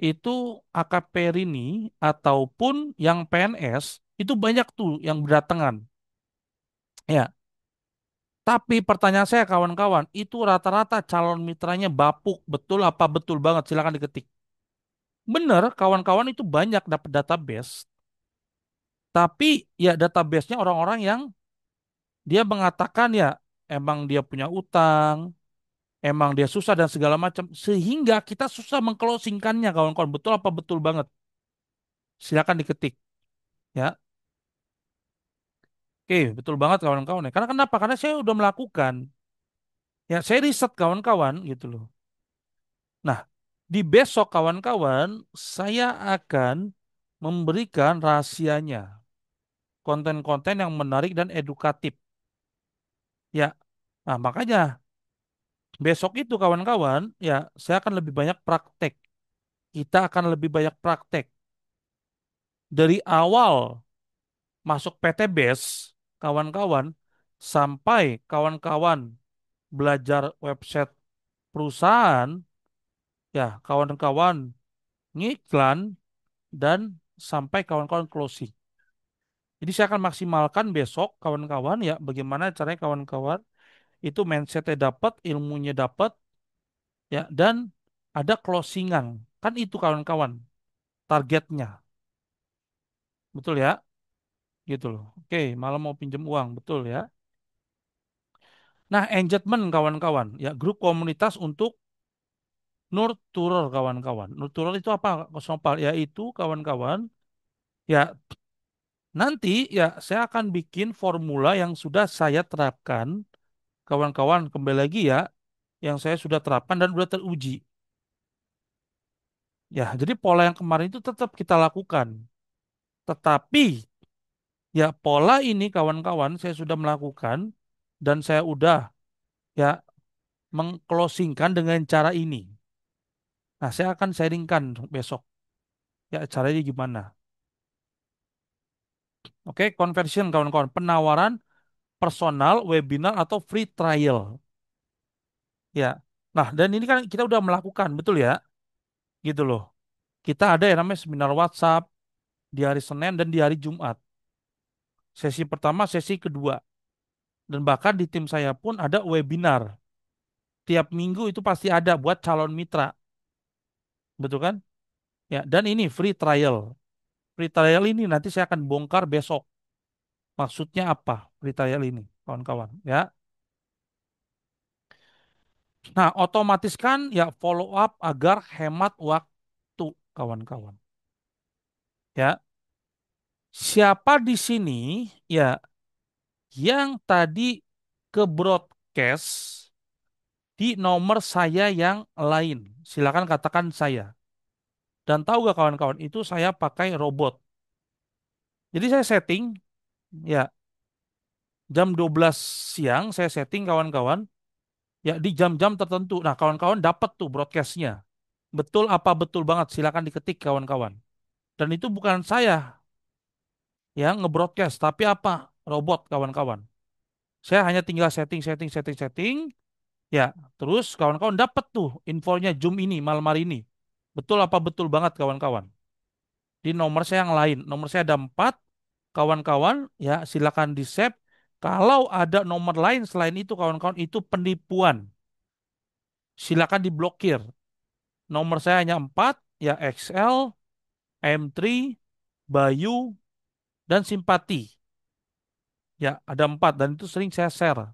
itu AKP Rini ataupun yang PNS itu banyak tuh yang berdatangan. Ya, tapi pertanyaan saya kawan-kawan, itu rata-rata calon mitranya bapuk, betul apa betul banget? Silakan diketik. Bener, kawan-kawan itu banyak dapat database, tapi ya database-nya orang-orang yang dia mengatakan ya emang dia punya utang, emang dia susah dan segala macam, sehingga kita susah mengclosingkannya kawan-kawan. Betul apa betul banget? Silakan diketik. Ya, oke, betul banget kawan-kawan ya. Karena kenapa? Karena saya udah melakukan. Ya, saya riset kawan-kawan gitu loh. Nah, di besok kawan-kawan, saya akan memberikan rahasianya. Konten-konten yang menarik dan edukatif. Ya, nah makanya besok itu kawan-kawan, ya saya akan lebih banyak praktek. Kita akan lebih banyak praktek. Dari awal masuk PTBS, kawan-kawan, sampai kawan-kawan belajar website perusahaan, ya kawan-kawan ngiklan, dan sampai kawan-kawan closing. Jadi saya akan maksimalkan besok kawan-kawan ya bagaimana caranya kawan-kawan itu mindsetnya dapat, ilmunya dapat, ya dan ada closingan. Kan itu kawan-kawan targetnya. Betul ya? Gitu loh. Oke, malam mau pinjam uang, betul ya. Nah, engagement kawan-kawan, ya grup komunitas untuk nurturer kawan-kawan. Nurturer itu apa? Sopal, yaitu kawan-kawan, ya nanti ya saya akan bikin formula yang sudah saya terapkan kawan-kawan kembali lagi ya, yang saya sudah terapkan dan sudah teruji. Ya, jadi pola yang kemarin itu tetap kita lakukan. Tetapi ya pola ini kawan-kawan saya sudah melakukan dan saya udah ya mengclosingkan dengan cara ini. Nah, saya akan sharingkan besok. Ya, caranya gimana? Oke, conversion kawan-kawan, penawaran personal, webinar atau free trial. Ya. Nah, dan ini kan kita udah melakukan, betul ya? Gitu loh. Kita ada yang namanya seminar WhatsApp di hari Senin dan di hari Jumat. Sesi pertama, sesi kedua. Dan bahkan di tim saya pun ada webinar. Tiap minggu itu pasti ada buat calon mitra. Betul kan? Ya, dan ini free trial. Free trial ini nanti saya akan bongkar besok. Maksudnya apa free trial ini, kawan-kawan? Ya. Nah, otomatis kan ya follow up agar hemat waktu, kawan-kawan. Ya. Siapa di sini ya yang tadi ke broadcast di nomor saya yang lain? Silakan katakan saya. Dan tahu gak kawan-kawan, itu saya pakai robot. Jadi saya setting, ya jam 12 siang saya setting kawan-kawan, ya di jam-jam tertentu. Nah kawan-kawan dapat tuh broadcastnya. Betul apa betul banget, silakan diketik kawan-kawan. Dan itu bukan saya yang ngebroadcast, tapi apa? Robot kawan-kawan. Saya hanya tinggal setting, setting, setting, setting, ya terus kawan-kawan dapat tuh infonya Zoom ini malam hari ini. Betul apa betul banget kawan-kawan. Di nomor saya yang lain. Nomor saya ada 4. Kawan-kawan, ya silakan di-save. Kalau ada nomor lain selain itu, kawan-kawan, itu penipuan. Silakan diblokir. Nomor saya hanya 4, ya XL, M3, Bayu, dan Simpati. Ya, ada 4 dan itu sering saya share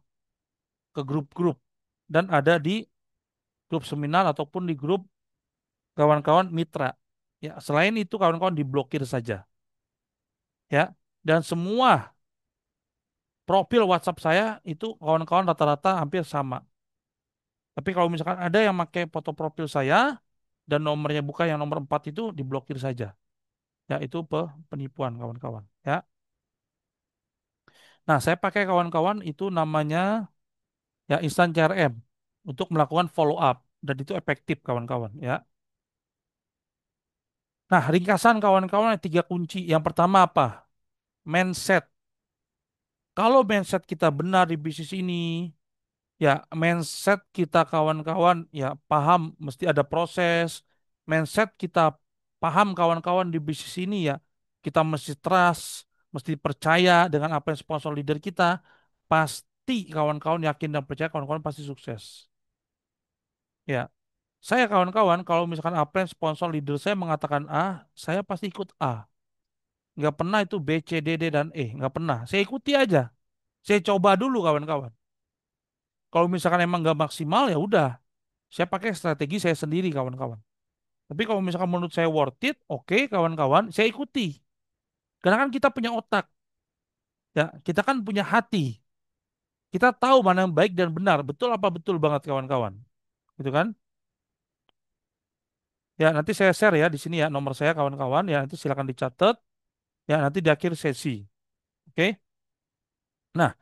ke grup-grup dan ada di grup seminar ataupun di grup kawan-kawan mitra. Ya, selain itu kawan-kawan diblokir saja. Ya, dan semua profil WhatsApp saya itu kawan-kawan rata-rata hampir sama. Tapi kalau misalkan ada yang pakai foto profil saya dan nomornya bukan yang nomor 4 itu diblokir saja. Ya, itu penipuan kawan-kawan. Ya. Nah, saya pakai kawan-kawan itu namanya ya instant CRM untuk melakukan follow up dan itu efektif kawan-kawan ya. Nah, ringkasan kawan-kawan ada 3 kunci. Yang pertama apa? Mindset. Kalau mindset kita benar di bisnis ini, Ya, mindset kita kawan-kawan ya paham mesti ada proses. Mindset kita paham kawan-kawan di bisnis ini ya. Kita mesti trust, mesti percaya dengan apa yang sponsor leader kita. Pasti kawan-kawan yakin dan percaya kawan-kawan pasti sukses. Ya, saya kawan-kawan kalau misalkan apa yang sponsor leader saya mengatakan A, saya pasti ikut A. Nggak pernah itu B, C, D, D, dan E. Nggak pernah. Saya ikuti aja. Saya coba dulu kawan-kawan. Kalau misalkan emang nggak maksimal ya udah. Saya pakai strategi saya sendiri kawan-kawan. Tapi kalau misalkan menurut saya worth it, oke kawan-kawan, saya ikuti. Karena kan kita punya otak, ya kita kan punya hati. Kita tahu mana yang baik dan benar. Betul apa betul banget kawan-kawan, gitu kan? Ya nanti saya share ya di sini ya nomor saya kawan-kawan. Ya nanti silakan dicatat. Ya nanti di akhir sesi, oke? Nah,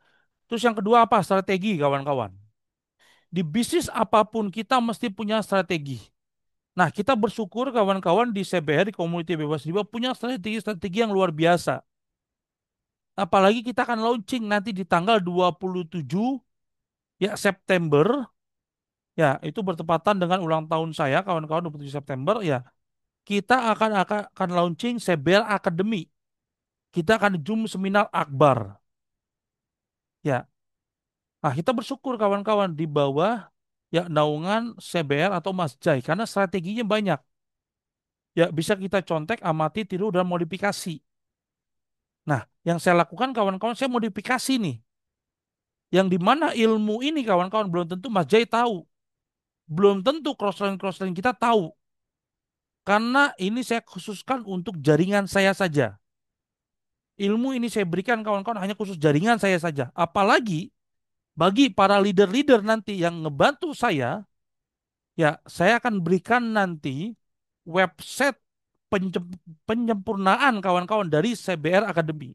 terus yang kedua apa? Strategi kawan-kawan. Di bisnis apapun kita mesti punya strategi. Nah, kita bersyukur kawan-kawan di CBR, di Komuniti Bebas Riba, punya strategi-strategi yang luar biasa. Apalagi kita akan launching nanti di tanggal 27 ya September. Ya, itu bertepatan dengan ulang tahun saya, kawan-kawan 27 September. Ya, kita akan launching CBR Academy. Kita akan Zoom seminar akbar. Ya, nah kita bersyukur kawan-kawan di bawah ya naungan CBR atau Mas Jai karena strateginya banyak. Ya, bisa kita contek, amati, tiru, dan modifikasi. Nah, yang saya lakukan kawan-kawan, saya modifikasi nih. Yang dimana ilmu ini kawan-kawan belum tentu Mas Jai tahu. Belum tentu cross-line kita tahu. Karena ini saya khususkan untuk jaringan saya saja. Ilmu ini saya berikan kawan-kawan hanya khusus jaringan saya saja. Apalagi bagi para leader-leader nanti yang ngebantu saya, ya saya akan berikan nanti website penyempurnaan kawan-kawan dari CBR Academy.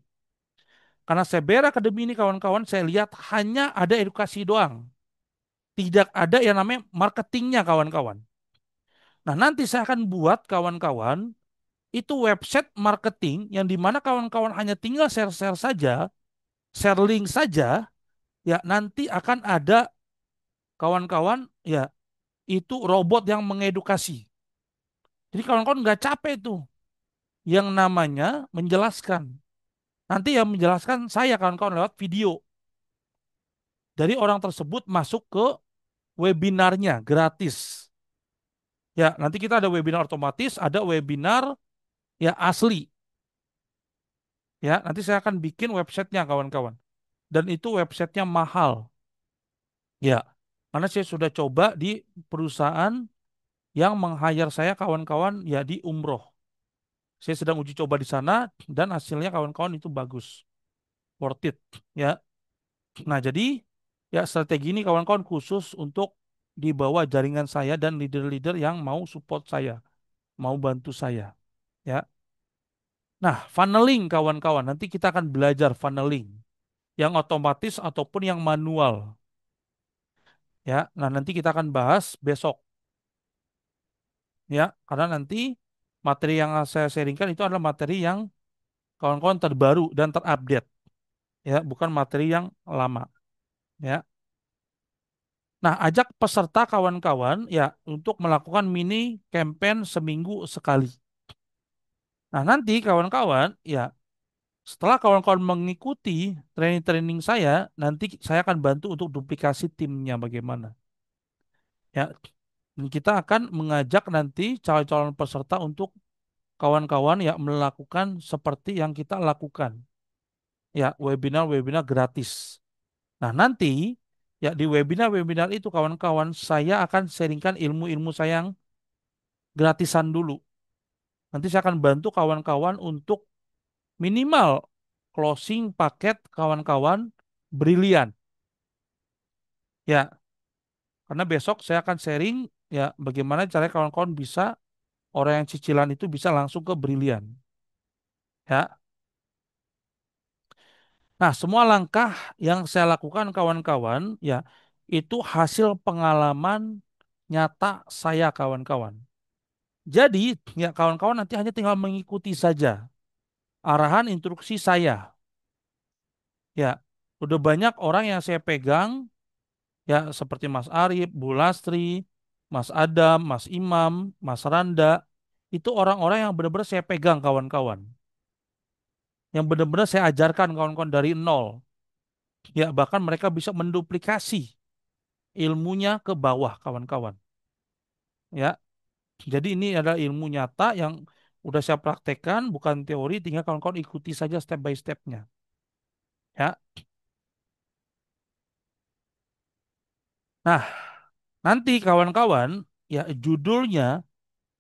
Karena CBR Academy ini kawan-kawan saya lihat hanya ada edukasi doang. Tidak ada yang namanya marketingnya kawan-kawan. Nah nanti saya akan buat kawan-kawan itu website marketing yang dimana kawan-kawan hanya tinggal share-share saja, share link saja, ya nanti akan ada kawan-kawan ya itu robot yang mengedukasi. Jadi kawan-kawan nggak capek tuh yang namanya menjelaskan. Nanti yang menjelaskan saya kawan-kawan lewat video. Dari orang tersebut masuk ke webinarnya gratis. Ya, nanti kita ada webinar otomatis, ada webinar ya asli. Ya, nanti saya akan bikin websitenya kawan-kawan. Dan itu websitenya mahal. Ya, karena saya sudah coba di perusahaan yang meng-hire saya kawan-kawan ya di umroh. Saya sedang uji coba di sana dan hasilnya kawan-kawan itu bagus, worth it. Ya, nah jadi ya strategi ini kawan-kawan khusus untuk di bawah jaringan saya dan leader-leader yang mau support saya, mau bantu saya. Ya, nah funneling kawan-kawan nanti kita akan belajar funneling yang otomatis ataupun yang manual. Ya, nah nanti kita akan bahas besok. Ya, karena nanti materi yang saya sharingkan itu adalah materi yang kawan-kawan terbaru dan terupdate, ya, bukan materi yang lama, ya. Nah, ajak peserta kawan-kawan ya untuk melakukan mini campaign seminggu sekali. Nah, nanti kawan-kawan ya setelah kawan-kawan mengikuti training-training saya, nanti saya akan bantu untuk duplikasi timnya bagaimana. Ya, dan kita akan mengajak nanti calon-calon peserta untuk kawan-kawan ya melakukan seperti yang kita lakukan. Ya, webinar-webinar gratis. Nah, nanti ya di webinar-webinar itu kawan-kawan saya akan sharingkan ilmu-ilmu saya yang gratisan dulu. Nanti saya akan bantu kawan-kawan untuk minimal closing paket kawan-kawan brilian. Ya, karena besok saya akan sharing ya bagaimana cara kawan-kawan bisa orang yang cicilan itu bisa langsung ke brilian. Ya. Nah, semua langkah yang saya lakukan kawan-kawan ya itu hasil pengalaman nyata saya kawan-kawan. Jadi, ya kawan-kawan nanti hanya tinggal mengikuti saja arahan instruksi saya. Ya, udah banyak orang yang saya pegang Ya, seperti Mas Arif, Bu Lastri, Mas Adam, Mas Imam, Mas Randa. Itu orang-orang yang benar-benar saya pegang kawan-kawan. Yang benar-benar saya ajarkan kawan-kawan dari nol. Ya, bahkan mereka bisa menduplikasi ilmunya ke bawah kawan-kawan. Ya, jadi ini adalah ilmu nyata yang udah saya praktekkan, bukan teori, tinggal kawan-kawan ikuti saja step by stepnya. Ya, nah nanti kawan-kawan, ya judulnya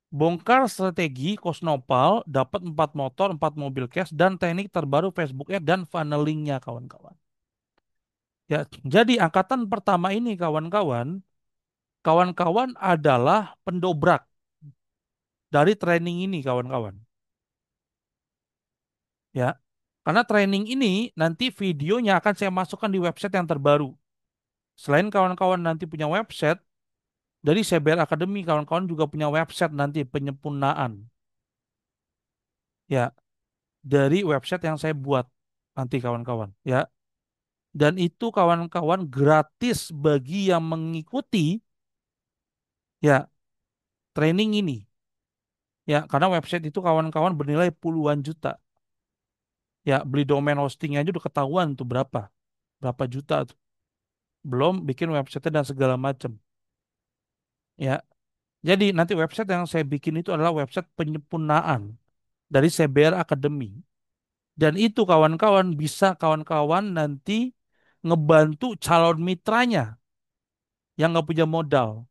bongkar strategi Kosnopal dapat 4 motor, 4 mobil cash dan teknik terbaru Facebook Ads dan funnelingnya kawan-kawan. Ya, jadi angkatan pertama ini kawan-kawan adalah pendobrak dari training ini kawan-kawan. Ya, karena training ini nanti videonya akan saya masukkan di website yang terbaru. Selain kawan-kawan nanti punya website, dari CBR Academy kawan-kawan juga punya website nanti penyempurnaan. Ya, dari website yang saya buat nanti kawan-kawan. Ya, dan itu kawan-kawan gratis bagi yang mengikuti ya training ini. Ya, karena website itu kawan-kawan bernilai puluhan juta. Ya, beli domain hostingnya aja udah ketahuan tuh berapa. Berapa juta tuh. Belum bikin website dan segala macam. Ya, jadi nanti website yang saya bikin itu adalah website penyempurnaan dari CBR Academy. Dan itu kawan-kawan bisa kawan-kawan nanti ngebantu calon mitranya yang nggak punya modal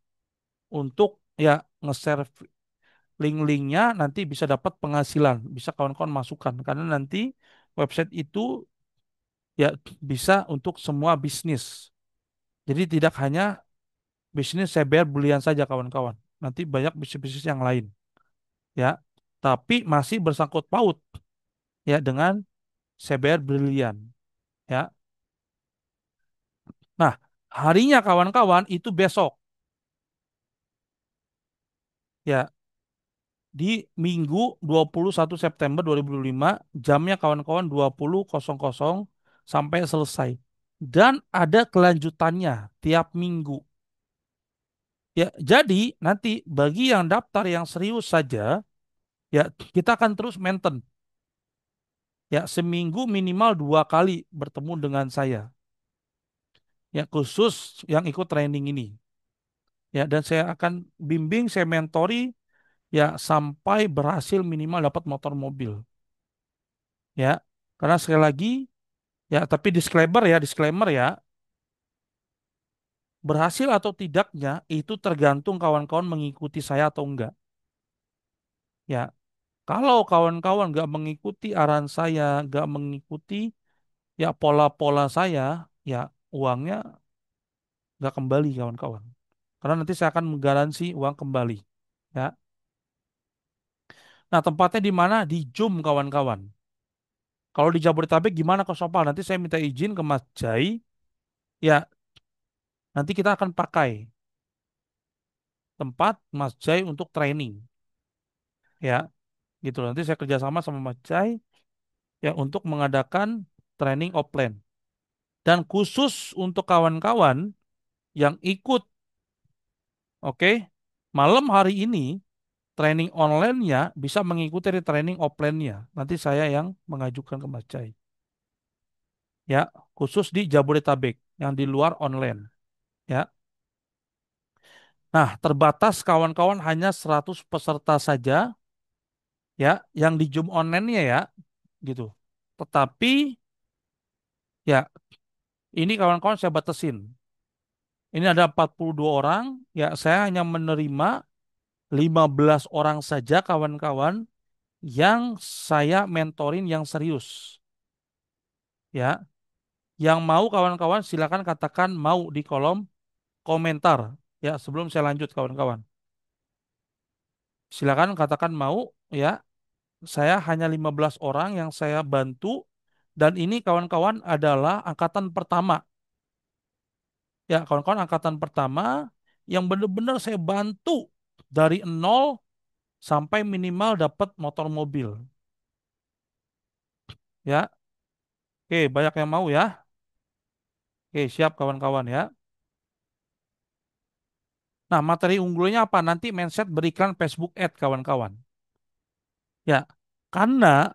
untuk ya nge-share link-linknya nanti bisa dapat penghasilan, bisa kawan-kawan masukkan karena nanti website itu ya bisa untuk semua bisnis. Jadi tidak hanya bisnis CBR Berlian saja kawan-kawan. Nanti banyak bisnis-bisnis yang lain ya. Tapi masih bersangkut paut ya dengan CBR Brilian ya. Nah, harinya kawan-kawan itu besok ya di Minggu 21 September 2025 jamnya kawan-kawan 20.00 sampai selesai. Dan ada kelanjutannya tiap minggu. Ya, jadi nanti bagi yang daftar yang serius saja ya kita akan terus maintain ya seminggu minimal 2 kali bertemu dengan saya ya khusus yang ikut training ini. Ya, dan saya akan bimbing, saya mentori ya sampai berhasil minimal dapat motor mobil. Ya, karena sekali lagi ya, tapi disclaimer ya, berhasil atau tidaknya itu tergantung kawan-kawan mengikuti saya atau enggak. Ya, kalau kawan-kawan nggak mengikuti arahan saya, nggak mengikuti ya pola-pola saya, ya uangnya nggak kembali kawan-kawan. Karena nanti saya akan menggaransi uang kembali. Ya, nah tempatnya di mana? Di Jum kawan-kawan. Kalau di Jabodetabek gimana ke Sopal? Nanti saya minta izin ke Mas Jai. Ya, nanti kita akan pakai tempat Mas Jai untuk training. Ya, gitu. Nanti saya kerjasama sama Mas Jai ya untuk mengadakan training offline. Dan khusus untuk kawan-kawan yang ikut, oke, malam hari ini training online-nya bisa mengikuti dari training offline-nya. Nanti saya yang mengajukan ke Mas Jai. Ya, khusus di Jabodetabek yang di luar online. Ya. Nah, terbatas kawan-kawan hanya 100 peserta saja ya yang di Zoom online-nya ya gitu. Tetapi ya ini kawan-kawan saya batasin. Ini ada 42 orang, ya saya hanya menerima 15 orang saja kawan-kawan yang saya mentorin yang serius. Ya, yang mau kawan-kawan silakan katakan mau di kolom komentar. Ya, sebelum saya lanjut kawan-kawan. Silakan katakan mau ya. Saya hanya 15 orang yang saya bantu dan ini kawan-kawan adalah angkatan pertama. Ya, kawan-kawan angkatan pertama yang benar-benar saya bantu dari nol sampai minimal dapat motor mobil. Ya, oke, banyak yang mau ya. Oke, siap kawan-kawan ya. Nah, materi unggulnya apa? Nanti mindset beriklan Facebook Ad, kawan-kawan. Ya, karena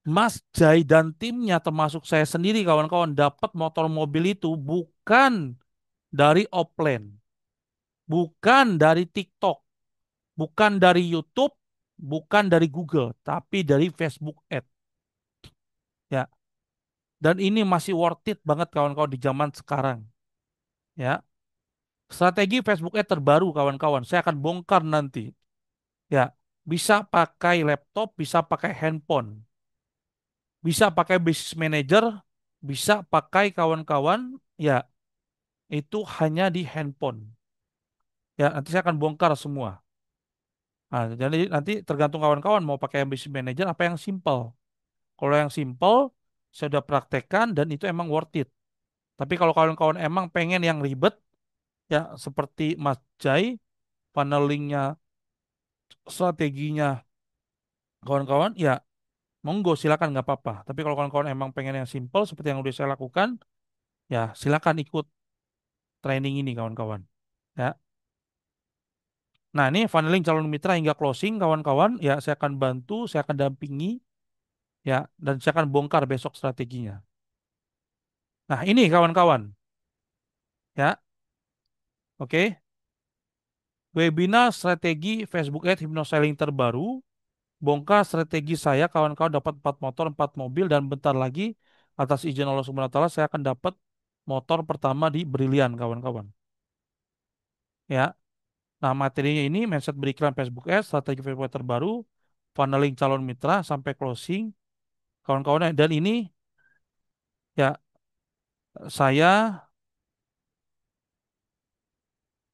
Mas Jai dan timnya termasuk saya sendiri kawan-kawan dapat motor mobil itu bukan dari offline, bukan dari TikTok, bukan dari YouTube, bukan dari Google, tapi dari Facebook Ad. Ya, dan ini masih worth it banget kawan-kawan di zaman sekarang. Ya, strategi Facebook Ad terbaru kawan-kawan, saya akan bongkar nanti. Ya, bisa pakai laptop, bisa pakai handphone, bisa pakai business manager, bisa pakai kawan-kawan. Ya, itu hanya di handphone. Ya, nanti saya akan bongkar semua. Nah, jadi nanti tergantung kawan-kawan mau pakai yang business manager apa yang simple. Kalau yang simple, saya sudah praktekkan dan itu emang worth it. Tapi kalau kawan-kawan emang pengen yang ribet, ya seperti Mas Jai, funnelingnya, strateginya, kawan-kawan, ya monggo silakan nggak apa-apa. Tapi kalau kawan-kawan emang pengen yang simple seperti yang udah saya lakukan, ya silakan ikut training ini kawan-kawan. Ya. Nah, ini funneling calon mitra hingga closing kawan-kawan, ya saya akan bantu, saya akan dampingi, ya, dan saya akan bongkar besok strateginya. Nah, ini kawan-kawan, ya, oke. Webinar strategi Facebook Ads Hypnoselling terbaru, bongkar strategi saya, kawan-kawan dapat 4 motor, 4 mobil, dan bentar lagi, atas izin Allah Subhanahu wa Ta'ala, saya akan dapat motor pertama di Brilian, kawan-kawan. Ya, nah materinya ini, mindset beriklan Facebook Ads, strategi Facebook Ads terbaru, funneling calon mitra sampai closing, kawan-kawan, dan ini, ya, saya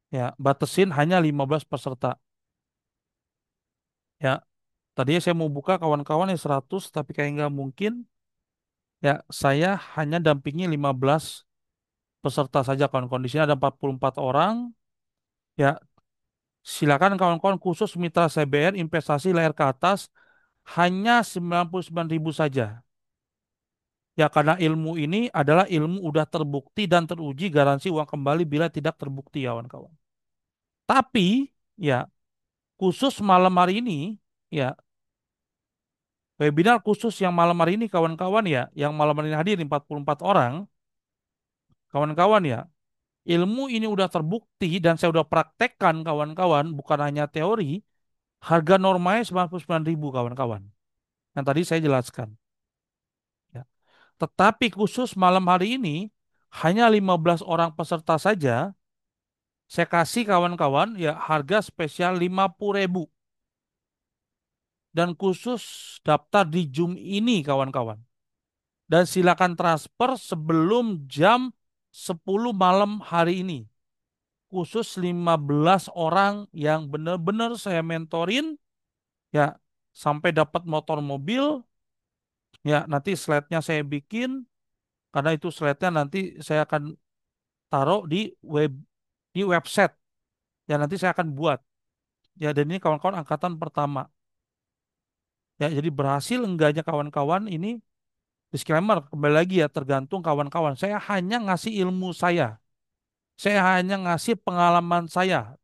ya batasin hanya 15 peserta. Ya, tadinya saya mau buka kawan-kawan yang 100 tapi kayak nggak mungkin. Ya, saya hanya dampingi 15 peserta saja kawan-kawan. Di sini ada 44 orang. Ya, silakan kawan-kawan khusus mitra CBR investasi layar ke atas hanya 99.000 saja. Ya, karena ilmu ini adalah ilmu udah terbukti dan teruji garansi uang kembali bila tidak terbukti kawan-kawan. Tapi, ya, khusus malam hari ini, ya, webinar khusus yang malam hari ini kawan-kawan ya, yang malam hari ini hadir 44 orang, kawan-kawan ya, ilmu ini udah terbukti dan saya udah praktekkan kawan-kawan, bukan hanya teori, harga normalnya 99.000 kawan-kawan. Yang tadi saya jelaskan. Ya. Tetapi khusus malam hari ini, hanya 15 orang peserta saja, saya kasih kawan-kawan ya harga spesial 50.000. Dan khusus daftar di Zoom ini kawan-kawan. Dan silakan transfer sebelum jam 10 malam hari ini. Khusus 15 orang yang benar-benar saya mentorin ya sampai dapat motor mobil ya nanti slide-nya saya bikin karena itu slide-nya nanti saya akan taruh di website ya nanti saya akan buat ya dan ini kawan-kawan angkatan pertama ya jadi berhasil enggaknya kawan-kawan ini disclaimer kembali lagi ya tergantung kawan-kawan saya hanya ngasih ilmu saya hanya ngasih pengalaman saya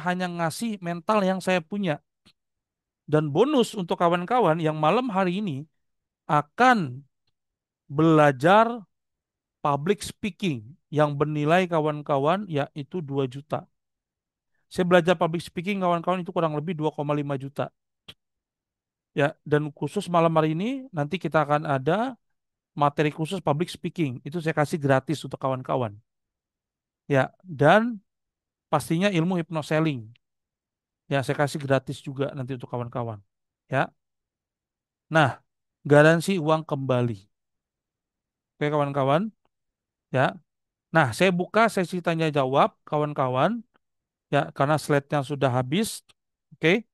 hanya ngasih mental yang saya punya. Dan bonus untuk kawan-kawan yang malam hari ini akan belajar public speaking yang bernilai kawan-kawan yaitu 2 juta. Saya belajar public speaking kawan-kawan itu kurang lebih 2,5 juta. Ya, dan khusus malam hari ini nanti kita akan ada materi khusus public speaking. Itu saya kasih gratis untuk kawan-kawan. Ya, dan pastinya ilmu hypnoselling. Ya, saya kasih gratis juga nanti untuk kawan-kawan. Ya. Nah, garansi uang kembali. Oke, kawan-kawan. Ya. Nah, saya buka sesi tanya jawab kawan-kawan ya karena slide-nya sudah habis. Oke.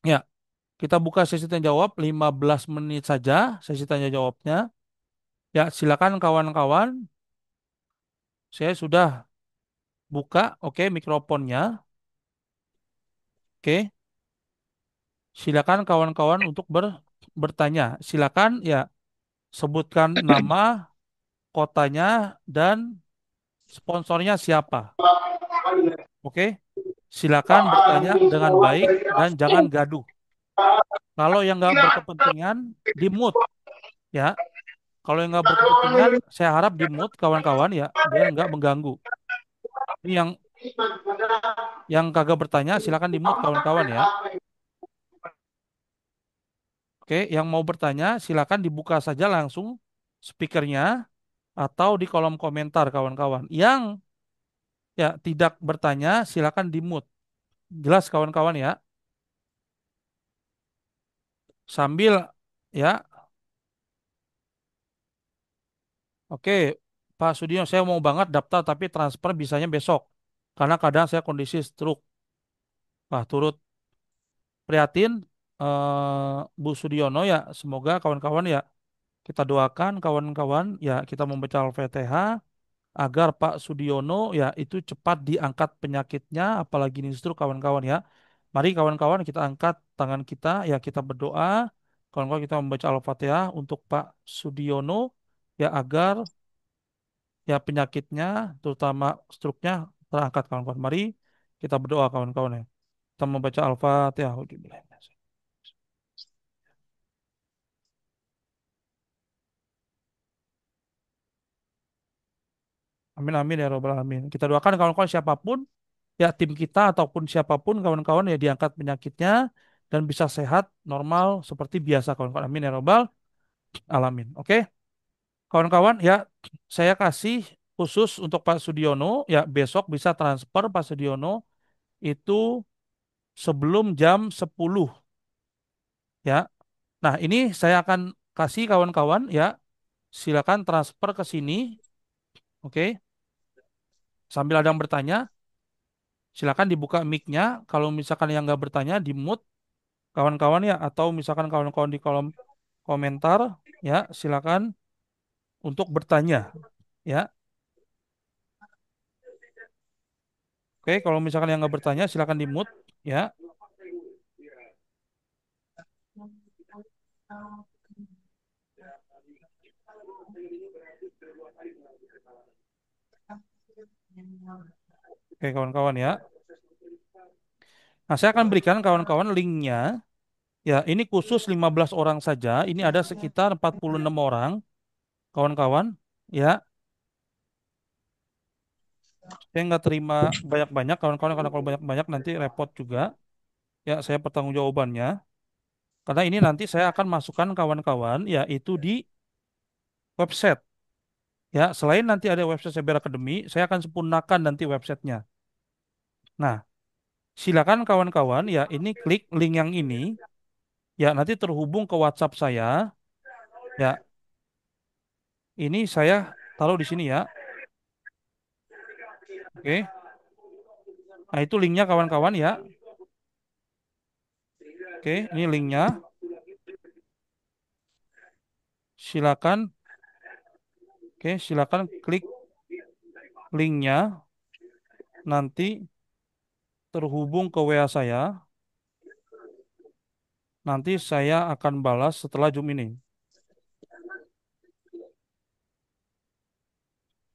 Ya, kita buka sesi tanya jawab 15 menit saja sesi tanya jawabnya. Ya, silakan kawan-kawan. Saya sudah buka oke mikrofonnya. Oke. Silakan kawan-kawan untuk bertanya. Silakan ya sebutkan nama, kotanya dan Sponsornya siapa? Oke, silakan bertanya dengan baik dan jangan gaduh. Kalau yang nggak berkepentingan, di mute ya. Kalau yang nggak berkepentingan, saya harap di mute kawan-kawan ya, biar nggak mengganggu. Ini yang kagak bertanya, silakan di mute kawan-kawan ya. Oke, yang mau bertanya, silakan dibuka saja langsung speakernya atau di kolom komentar kawan-kawan. Yang ya tidak bertanya, silakan di mute. Jelas kawan-kawan ya. Sambil ya, oke, Pak Sudiono, saya mau banget daftar tapi transfer bisanya besok. Karena kadang saya kondisi stroke. Wah, turut prihatin Bu Sudiono ya. Semoga kawan-kawan ya kita doakan kawan-kawan ya kita membaca Al-Fatihah agar Pak Sudiono ya itu cepat diangkat penyakitnya apalagi ini stroke kawan-kawan ya. Mari kawan-kawan kita angkat tangan kita ya kita berdoa. Kawan-kawan kita membaca Al-Fatihah untuk Pak Sudiono ya agar ya penyakitnya terutama stroke-nya terangkat kawan-kawan. Mari kita berdoa kawan-kawan ya. Kita membaca Al-Fatihah. Amin amin ya robbal alamin. Kita doakan kawan-kawan siapapun ya tim kita ataupun siapapun kawan-kawan ya diangkat penyakitnya dan bisa sehat normal seperti biasa kawan-kawan. Amin ya robbal alamin. Oke, kawan-kawan ya saya kasih khusus untuk Pak Sudiono ya besok bisa transfer Pak Sudiono itu sebelum jam 10 ya. Nah, ini saya akan kasih kawan-kawan ya silakan transfer ke sini. Oke, sambil ada yang bertanya silakan dibuka mic-nya. Kalau misalkan yang nggak bertanya di mute kawan-kawan ya atau misalkan kawan-kawan di kolom komentar ya silakan untuk bertanya ya. Oke, kalau misalkan yang nggak bertanya silakan di mute ya. Oke kawan-kawan ya. Nah, saya akan berikan kawan-kawan linknya. Ya, ini khusus 15 orang saja. Ini ada sekitar 46 orang kawan-kawan. Ya, saya nggak terima banyak-banyak kawan-kawan karena kalau banyak-banyak nanti repot juga. Ya, saya pertanggungjawabannya. Karena ini nanti saya akan masukkan kawan-kawan yaitu di website. Ya, selain nanti ada website Cyber Academy, saya akan sempurnakan nanti websitenya. Nah, silakan kawan-kawan ya ini klik link yang ini ya nanti terhubung ke WhatsApp saya. Ya, ini saya taruh di sini ya. Oke. Nah, itu linknya kawan-kawan ya. Oke, ini linknya. Silakan, oke, silakan klik linknya. Nanti terhubung ke WA saya. Nanti saya akan balas setelah Zoom ini.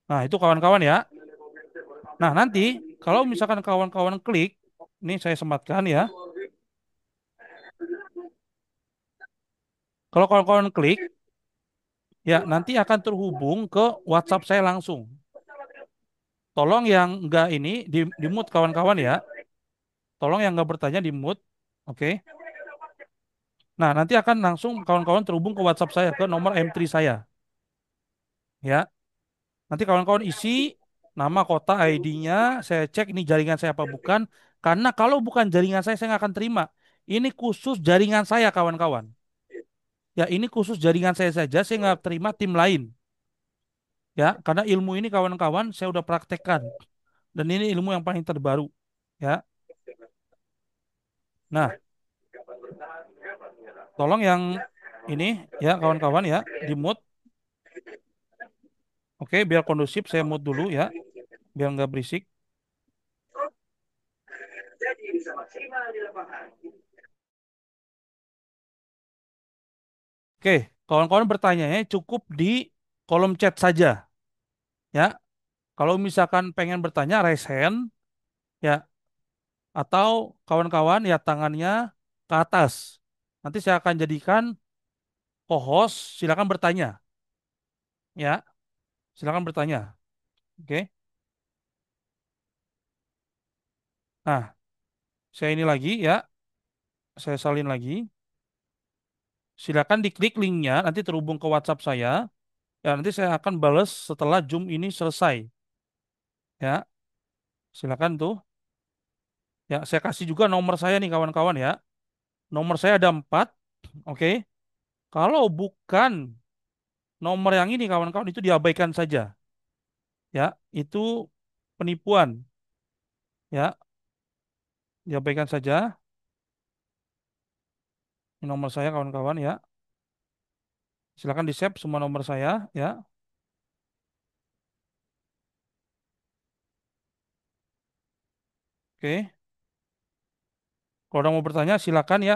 Nah, itu kawan-kawan ya. Nah, nanti kalau misalkan kawan-kawan klik, ini saya sematkan ya. Kalau kawan-kawan klik, ya nanti akan terhubung ke WhatsApp saya langsung. Tolong yang enggak ini di mute kawan-kawan ya. Tolong yang enggak bertanya di mute. Oke. Nah, nanti akan langsung kawan-kawan terhubung ke WhatsApp saya ke nomor M3 saya. Ya. Nanti kawan-kawan isi nama kota ID-nya, saya cek ini jaringan saya apa bukan. Karena kalau bukan jaringan saya nggak akan terima. Ini khusus jaringan saya kawan-kawan. Ya, ini khusus jaringan saya saja, saya nggak terima tim lain. Ya, karena ilmu ini kawan-kawan saya udah praktekkan. Dan ini ilmu yang paling terbaru. Ya, nah, tolong yang ini ya kawan-kawan ya, di mute. Oke, biar kondusif saya mute dulu ya, biar nggak berisik. Oke, kawan-kawan bertanya ya, cukup di kolom chat saja. Ya, Kalau misalkan pengen bertanya, raise hand, ya, atau kawan-kawan ya tangannya ke atas. Nanti saya akan jadikan co-host, silakan bertanya, ya, silakan bertanya. Oke. Nah, saya ini lagi, ya, saya salin lagi. Silakan diklik linknya, nanti terhubung ke WhatsApp saya. Ya, nanti saya akan balas setelah Zoom ini selesai. Ya, silakan tuh. Ya, saya kasih juga nomor saya nih kawan-kawan ya. Nomor saya ada 4. Oke. Kalau bukan nomor yang ini kawan-kawan itu diabaikan saja. Ya, itu penipuan. Ya, diabaikan saja. Ini nomor saya kawan-kawan ya. Silakan di-save semua nomor saya ya. Oke. Kalau ada mau bertanya silakan ya.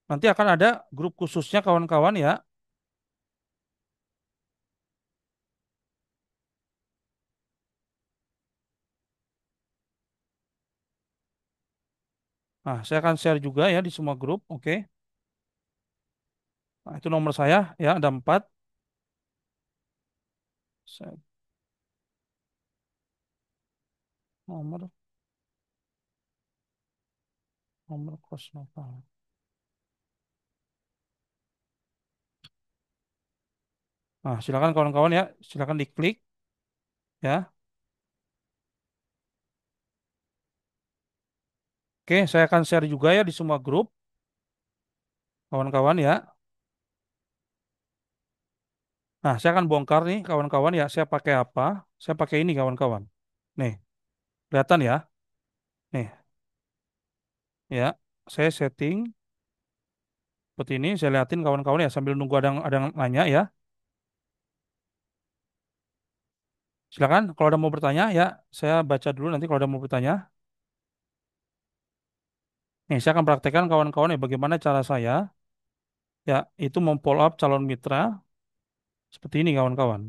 Nanti akan ada grup khususnya kawan-kawan ya. Nah, saya akan share juga ya di semua grup. Oke. Nah, itu nomor saya ya, ada 4. Saya- Nomor nomor kos lokal. Nah, silakan kawan-kawan ya, silakan diklik ya. Oke, saya akan share juga ya di semua grup kawan-kawan ya. Nah, saya akan bongkar nih kawan-kawan ya, saya pakai apa? Saya pakai ini kawan-kawan. Nih, kelihatan ya? Nih, ya. Saya setting seperti ini, saya liatin kawan-kawan ya sambil nunggu ada yang nanya ya. Silakan kalau ada mau bertanya ya, saya baca dulu nanti kalau ada mau bertanya. Nih, saya akan praktekkan kawan-kawan ya bagaimana cara saya ya itu memfollow up calon mitra seperti ini kawan-kawan.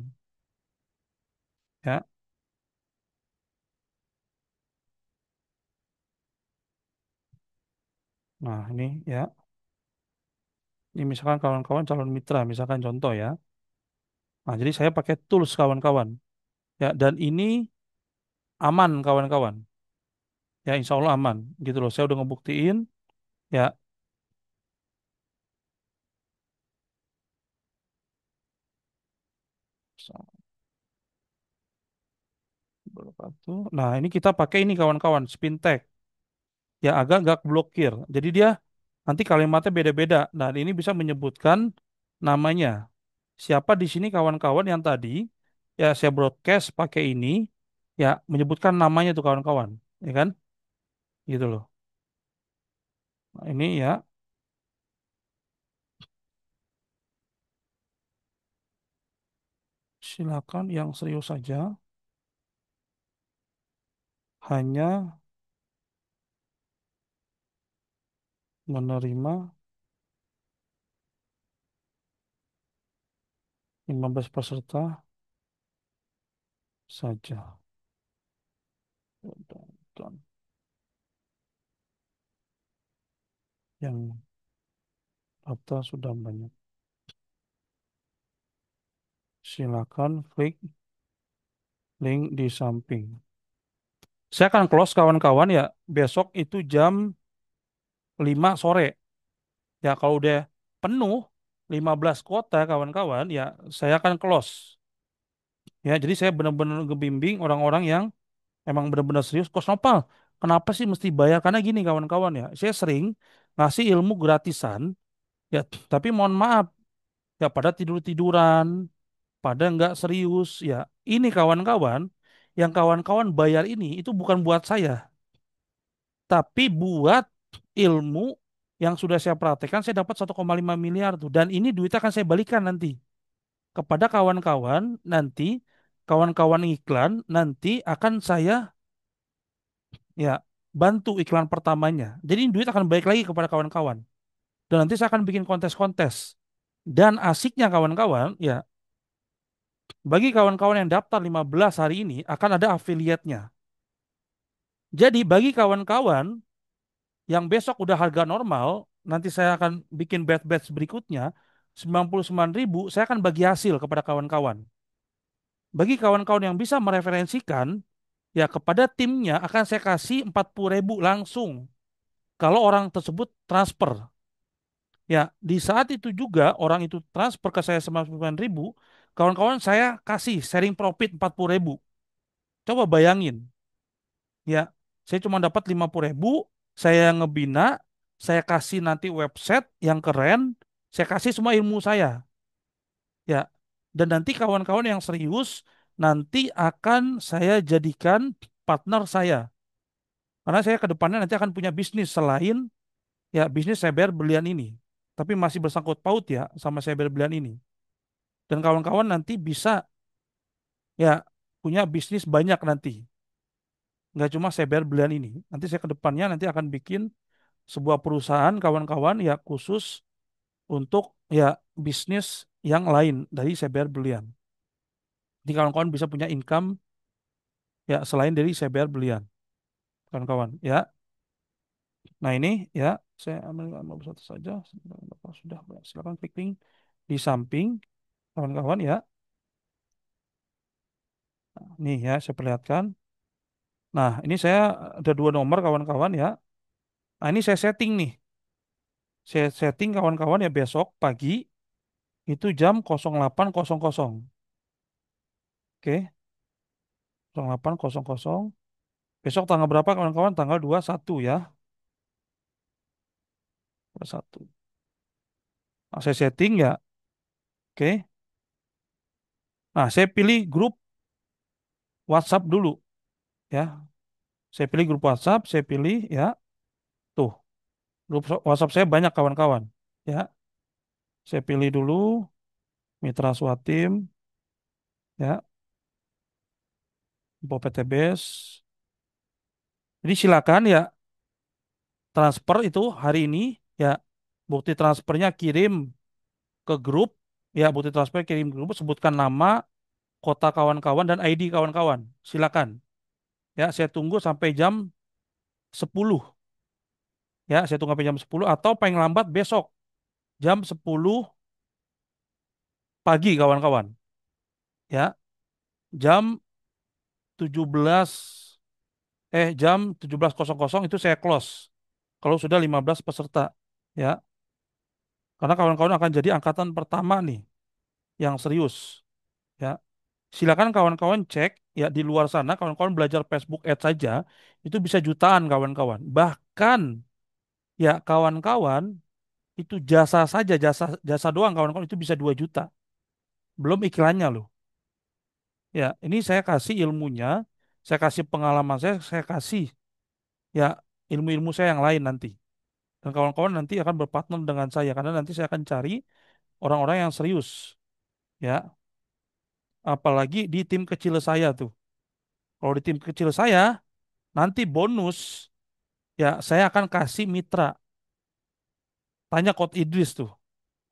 Ya. Nah, ini ya. Ini misalkan kawan-kawan calon mitra, misalkan contoh ya. Nah, jadi saya pakai tools kawan-kawan. Ya, dan ini aman kawan-kawan. Ya, insya Allah aman. Gitu loh. Saya udah ngebuktiin. Ya, nah, ini kita pakai ini kawan-kawan, spin tag. Ya, agak-agak blokir. Jadi dia nanti kalimatnya beda-beda. Nah, ini bisa menyebutkan namanya. Siapa di sini kawan-kawan yang tadi ya saya broadcast pakai ini ya menyebutkan namanya tuh kawan-kawan. Ya kan? Gitu loh. Nah, ini ya silakan yang serius saja. Hanya menerima 15 peserta saja. Dan yang daftar sudah banyak. Silakan klik link di samping. Saya akan close kawan-kawan ya besok itu jam 5 sore. Ya kalau udah penuh 15 kota kawan-kawan ya saya akan close. Ya jadi saya benar-benar ngebimbing orang-orang yang emang benar-benar serius. Kos Nopal, kenapa sih mesti bayar? Karena gini kawan-kawan ya, saya sering ngasih ilmu gratisan. Ya, tapi mohon maaf, ya pada tidur-tiduran, pada nggak serius. Ya, ini kawan-kawan, yang kawan-kawan bayar ini itu bukan buat saya, tapi buat ilmu yang sudah saya praktekkan. Saya dapat 1,5 miliar tuh, dan ini duitnya akan saya balikan nanti kepada kawan-kawan. Nanti kawan-kawan iklan nanti akan saya ya bantu iklan pertamanya. Jadi ini duit akan balik lagi kepada kawan-kawan. Dan nanti saya akan bikin kontes-kontes. Dan asiknya kawan-kawan, ya Bagi kawan-kawan yang daftar 15 hari ini akan ada affiliate-nya. Jadi bagi kawan-kawan yang besok udah harga normal, nanti saya akan bikin batch-batch berikutnya, 99.000, saya akan bagi hasil kepada kawan-kawan. Bagi kawan-kawan yang bisa mereferensikan, ya kepada timnya akan saya kasih 40.000 langsung. Kalau orang tersebut transfer. Ya, di saat itu juga orang itu transfer ke saya 99.000, kawan-kawan saya kasih sharing profit 40.000. Coba bayangin, ya, saya cuma dapat 50.000, saya ngebina, saya kasih nanti website yang keren, saya kasih semua ilmu saya, ya. Dan nanti kawan-kawan yang serius nanti akan saya jadikan partner saya. Karena saya ke depannya nanti akan punya bisnis selain ya bisnis cyber berlian ini. Tapi masih bersangkut paut ya sama cyber berlian ini. Dan kawan-kawan nanti bisa ya punya bisnis banyak nanti. Nggak cuma cyber berlian ini. Nanti saya ke depannya nanti akan bikin sebuah perusahaan kawan-kawan ya khusus untuk ya bisnis yang lain dari cyber berlian. Jadi kawan-kawan bisa punya income ya selain dari cyber berlian, kawan-kawan. Ya, nah ini ya saya ambil satu saja. Sudah, silakan klik link di samping, kawan-kawan ya. Nih ya, saya perlihatkan. Nah, ini saya ada dua nomor kawan-kawan ya. Nah, ini saya setting nih. Saya setting kawan-kawan ya besok pagi itu jam 08.00. Oke, 08.00. Besok tanggal berapa kawan-kawan? Tanggal 21 ya. 21. Nah, saya setting ya. Oke. Nah, saya pilih grup WhatsApp dulu ya. Saya pilih grup WhatsApp, saya pilih ya. Tuh, grup WhatsApp saya banyak kawan-kawan. Ya, saya pilih dulu Mitra Swatim ya, Info PTBS. Jadi silakan ya transfer itu hari ini ya, bukti transfernya kirim ke grup ya, bukti transfer kirim ke grup, sebutkan nama, kota kawan-kawan dan ID kawan-kawan. Silakan ya, saya tunggu sampai jam 10 ya, saya tunggu sampai jam 10 atau paling lambat besok jam 10 pagi kawan-kawan ya, jam 17 jam 17.00 itu saya close kalau sudah 15 peserta ya, karena kawan-kawan akan jadi angkatan pertama nih yang serius ya. Silakan kawan-kawan cek ya di luar sana, kawan-kawan belajar Facebook Ads saja itu bisa jutaan kawan-kawan. Bahkan ya kawan-kawan itu jasa saja, jasa jasa doang kawan-kawan itu bisa 2 juta. Belum iklannya loh. Ya, ini saya kasih ilmunya, saya kasih pengalaman saya kasih ya ilmu-ilmu saya yang lain nanti. Dan kawan-kawan nanti akan berpartner dengan saya karena nanti saya akan cari orang-orang yang serius ya. Apalagi di tim kecil saya tuh. Kalau di tim kecil saya nanti bonus ya saya akan kasih mitra. Tanya Coach Idris tuh.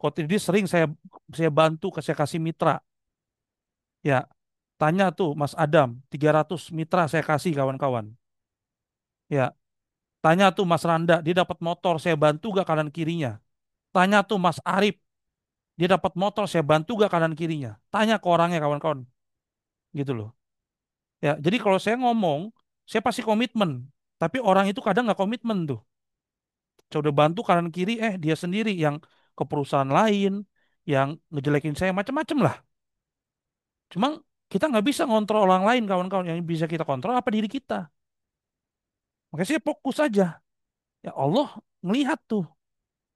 Coach Idris sering saya bantu, saya kasih mitra. Ya, tanya tuh Mas Adam, 300 mitra saya kasih kawan-kawan. Ya, tanya tuh Mas Randa, dia dapat motor, saya bantu gak kanan kirinya. Tanya tuh Mas Arif, dia dapat motor, saya bantu gak kanan kirinya. Tanya ke orangnya kawan-kawan, gitu loh. Ya, jadi kalau saya ngomong, saya pasti komitmen. Tapi orang itu kadang nggak komitmen tuh. Saya udah bantu kanan kiri, dia sendiri yang ke perusahaan lain, yang ngejelekin saya macam-macam lah. Cuma kita nggak bisa ngontrol orang lain kawan-kawan. Yang bisa kita kontrol apa diri kita. Makanya saya fokus aja. Ya Allah ngelihat tuh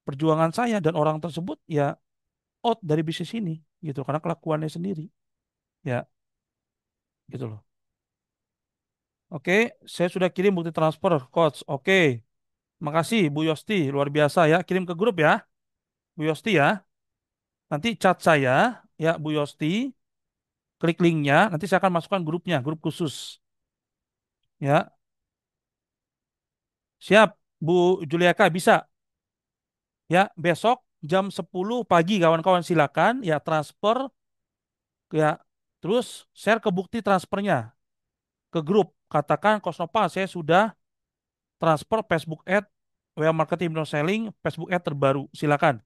perjuangan saya dan orang tersebut ya out dari bisnis ini gitu karena kelakuannya sendiri. Ya gitu loh. Oke, saya sudah kirim bukti transfer coach. Oke, makasih Bu Yosti luar biasa ya. Kirim ke grup ya, Bu Yosti ya. Nanti chat saya ya Bu Yosti, klik linknya. Nanti saya akan masukkan grupnya, grup khusus. Ya, siap Bu Juliaka bisa. Ya, besok jam 10 pagi kawan-kawan silakan ya transfer ya Terus share ke bukti transfernya ke grup. Katakan Coach Nopal, saya sudah transfer Facebook Ad, WA Marketing No Selling, Facebook Ad terbaru. Silakan.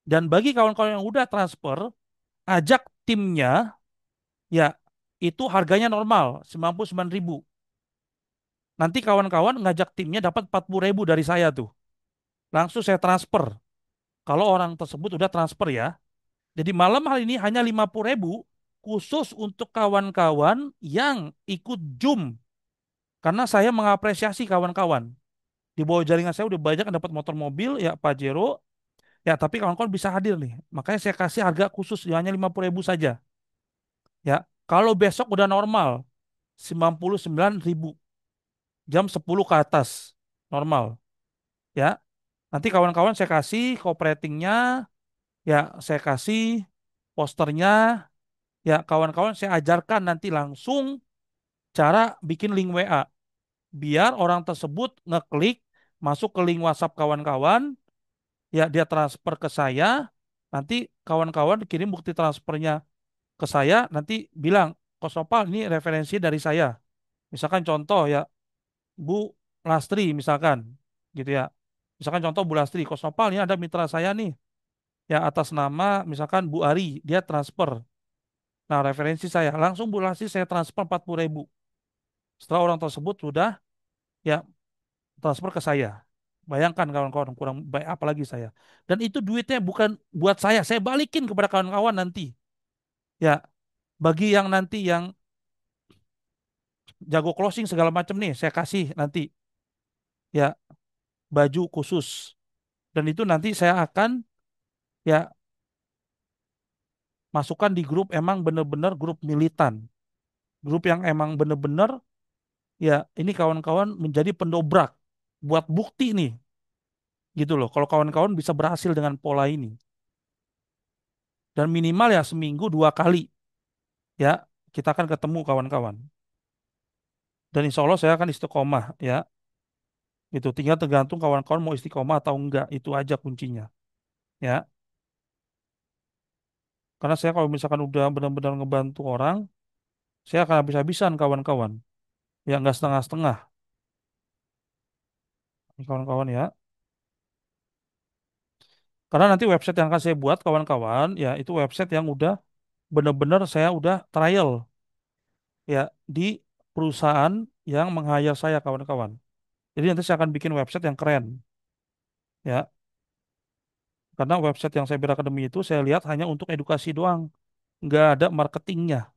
Dan bagi kawan-kawan yang udah transfer, ajak timnya, ya itu harganya normal, 99.000. Nanti kawan-kawan ngajak timnya dapat 40.000 dari saya tuh. Langsung saya transfer. Kalau orang tersebut udah transfer ya. Jadi malam hari ini hanya 50.000 khusus untuk kawan-kawan yang ikut Zoom. Karena saya mengapresiasi kawan-kawan. Di bawah jaringan saya udah banyak yang dapat motor mobil, ya Pajero. Ya tapi kawan-kawan bisa hadir nih. Makanya saya kasih harga khusus ya, hanya 50.000 saja. Ya, kalau besok udah normal, 99.000. Jam 10 ke atas. Normal. Ya, nanti kawan-kawan saya kasih cooperatingnya, ya saya kasih posternya, ya kawan-kawan saya ajarkan nanti langsung cara bikin link WA. Biar orang tersebut ngeklik, masuk ke link WhatsApp kawan-kawan, ya dia transfer ke saya, nanti kawan-kawan kirim bukti transfernya ke saya, nanti bilang, Kosopal ini referensi dari saya. Misalkan contoh ya, Bu Lastri misalkan, gitu ya. Misalkan contoh Bu Lastri, Kosopal ini ada mitra saya nih, ya atas nama misalkan Bu Ari, dia transfer. Nah referensi saya, langsung Bu Lastri saya transfer 40.000. Setelah orang tersebut sudah ya transfer ke saya. Bayangkan kawan-kawan kurang baik apa lagi saya. Dan itu duitnya bukan buat saya balikin kepada kawan-kawan nanti. Ya, bagi yang nanti yang jago closing segala macam nih, saya kasih nanti ya baju khusus. Dan itu nanti saya akan ya masukkan di grup emang bener-bener grup militan. Grup yang emang bener-bener ya ini kawan-kawan menjadi pendobrak buat bukti nih gitu loh. Kalau kawan-kawan bisa berhasil dengan pola ini. Dan minimal ya seminggu 2 kali ya kita akan ketemu kawan-kawan. Dan insya Allah saya akan istiqomah ya. Itu tinggal tergantung kawan-kawan mau istiqomah atau enggak. Itu aja kuncinya ya. Karena saya kalau misalkan udah benar-benar ngebantu orang, saya akan habis-habisan kawan-kawan. Ya nggak setengah-setengah kawan-kawan ya. Karena nanti website yang akan saya buat kawan-kawan ya itu website yang udah benar-benar saya udah trial ya di perusahaan yang meng-hire saya kawan-kawan. Jadi nanti saya akan bikin website yang keren ya. Karena website yang saya Academy itu saya lihat hanya untuk edukasi doang, nggak ada marketingnya.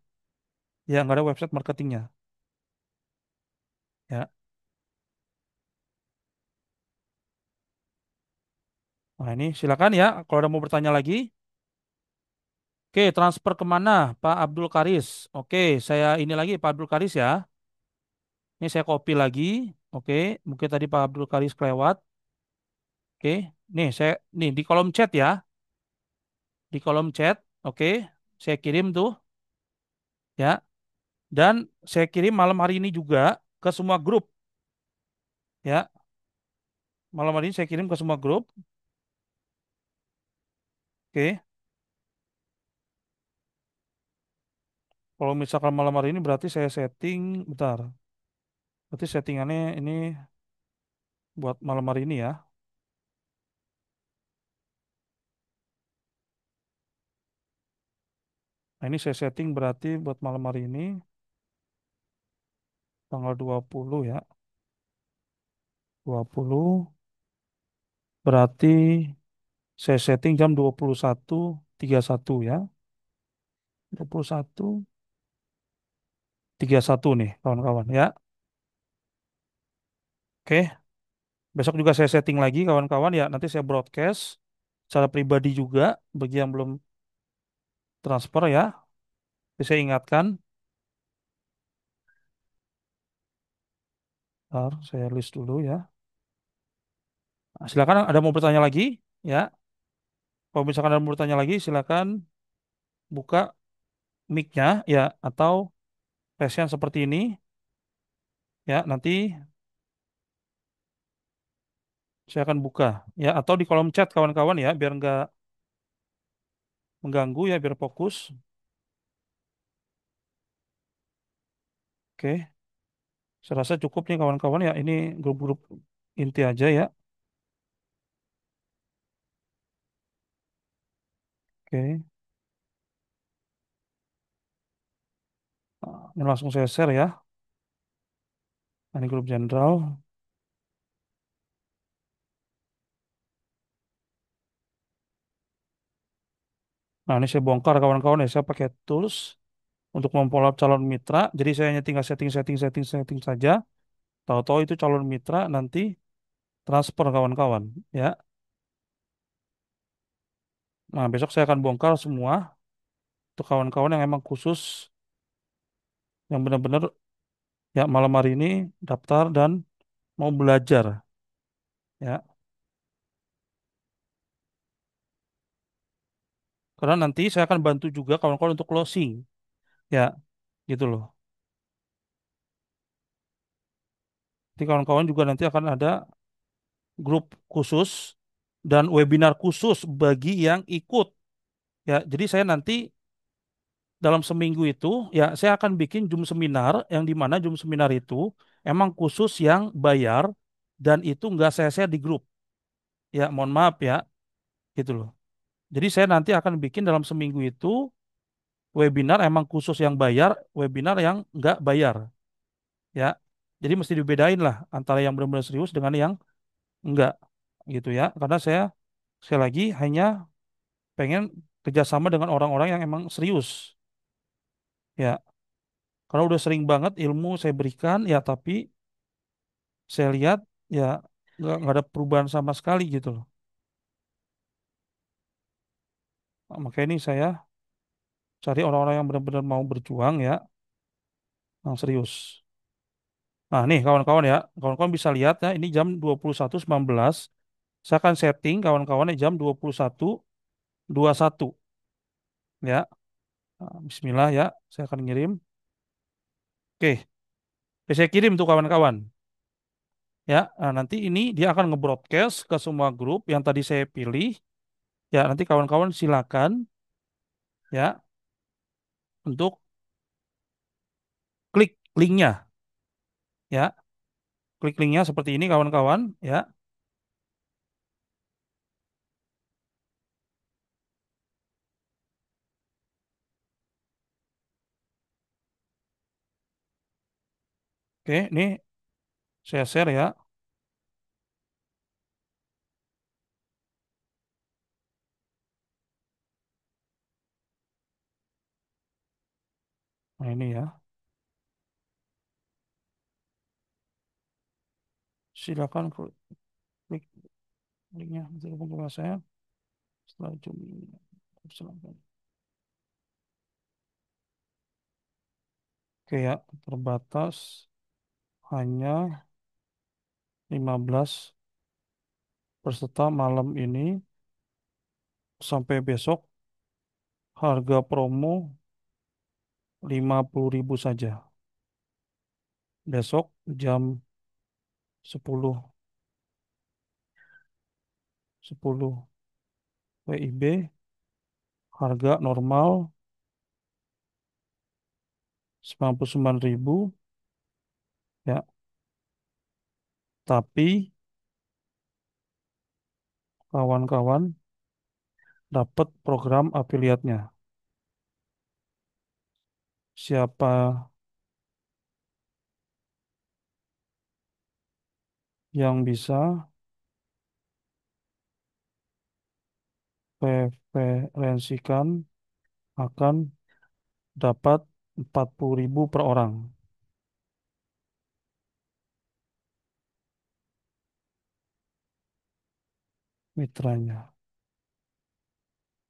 Ya nggak ada website marketingnya ya. Nah ini silakan ya kalau ada mau bertanya lagi. Oke, transfer kemana Pak Abdul Karis? Oke, saya ini lagi Pak Abdul Karis ya. Ini saya copy lagi. Oke, mungkin tadi Pak Abdul Karis kelewat. Oke, nih di kolom chat ya, di kolom chat. Oke, saya kirim tuh ya. Dan saya kirim malam hari ini juga ke semua grup ya. Malam hari ini saya kirim ke semua grup. Oke, kalau misalkan malam hari ini berarti saya setting, bentar. Berarti settingannya ini buat malam hari ini ya. Nah, ini saya setting berarti buat malam hari ini tanggal 20 ya. 20 berarti saya setting jam 21.31 ya. 21.31 nih kawan-kawan ya. Oke, besok juga saya setting lagi kawan-kawan ya. Nanti saya broadcast secara pribadi juga bagi yang belum transfer ya. Jadi saya ingatkan. Ntar saya list dulu ya. Nah, silakan ada mau bertanya lagi ya. Kalau misalkan ada mau bertanya lagi silakan buka mic-nya ya atau passion seperti ini ya. Nanti saya akan buka ya atau di kolom chat kawan-kawan ya biar nggak mengganggu ya biar fokus. Oke, saya rasa cukup nih kawan-kawan ya. Ini grup-grup inti aja ya. Oke, ini langsung saya share ya. Nah, ini grup jenderal. Nah, ini saya bongkar kawan-kawan ya. Saya pakai tools untuk memfollow calon mitra. Jadi saya hanya tinggal setting saja. Tahu-tahu itu calon mitra nanti transfer kawan-kawan ya. Nah, besok saya akan bongkar semua untuk kawan-kawan yang emang khusus yang benar-benar ya malam hari ini daftar dan mau belajar ya. Karena nanti saya akan bantu juga kawan-kawan untuk closing ya, gitu loh. Nanti kawan-kawan juga nanti akan ada grup khusus dan webinar khusus bagi yang ikut ya. Jadi saya nanti dalam seminggu itu ya saya akan bikin Zoom seminar yang di mana Zoom seminar itu emang khusus yang bayar dan itu nggak saya share di grup. Ya, mohon maaf ya, gitu loh. Jadi saya nanti akan bikin dalam seminggu itu webinar emang khusus yang bayar, webinar yang nggak bayar, ya. Jadi mesti dibedain lah antara yang benar-benar serius dengan yang enggak, gitu ya. Karena saya sekali lagi hanya pengen kerjasama dengan orang-orang yang emang serius, ya. Karena udah sering banget ilmu saya berikan, ya, tapi saya lihat ya nggak ada perubahan sama sekali gitu loh. Nah, makanya ini saya cari orang-orang yang benar-benar mau berjuang ya, yang serius. Nah, nih kawan-kawan ya, kawan-kawan bisa lihat ya, ini jam 21.19. Saya akan setting kawan-kawan ya jam 21.21 ya. Nah, Bismillah ya, saya akan ngirim. Oke, saya kirim tuh kawan-kawan ya. Nah, nanti ini dia akan nge-broadcast ke semua grup yang tadi saya pilih. Ya, nanti kawan-kawan silakan ya untuk klik linknya ya. Klik linknya seperti ini kawan-kawan ya. Oke, ini saya share ya. Nah, ini ya. Silakan klik linknya. Bergabung ke saya setelah Juni. Silakan. Oke ya, terbatas hanya 15 peserta malam ini sampai besok harga promo 50.000 saja. Besok jam 10.10 WIB harga normal 99.000 ya, tapi kawan-kawan dapat program afiliatnya. Siapa yang bisa referensikan akan dapat 40.000 per orang mitranya.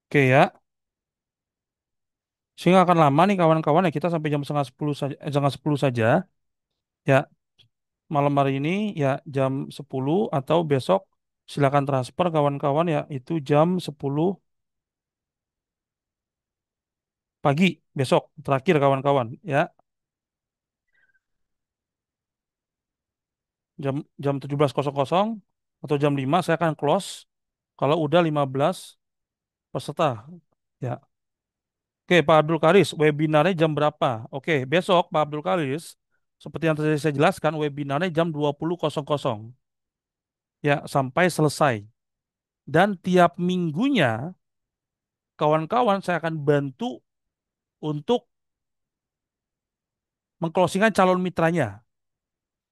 Oke ya, sehingga akan lama nih kawan-kawan ya kita sampai jam setengah 10 saja, setengah 10 saja ya malam hari ini ya jam 10 atau besok silakan transfer kawan-kawan ya itu jam 10 pagi besok terakhir kawan-kawan ya jam jam 17.00 atau jam 5 saya akan close kalau udah 15 peserta ya. Oke, Pak Abdul Karis, webinarnya jam berapa? Oke, besok Pak Abdul Karis, Seperti yang tadi saya jelaskan, webinarnya jam 20.00 ya sampai selesai. Dan tiap minggunya kawan-kawan saya akan bantu untuk mengclosingan calon mitranya.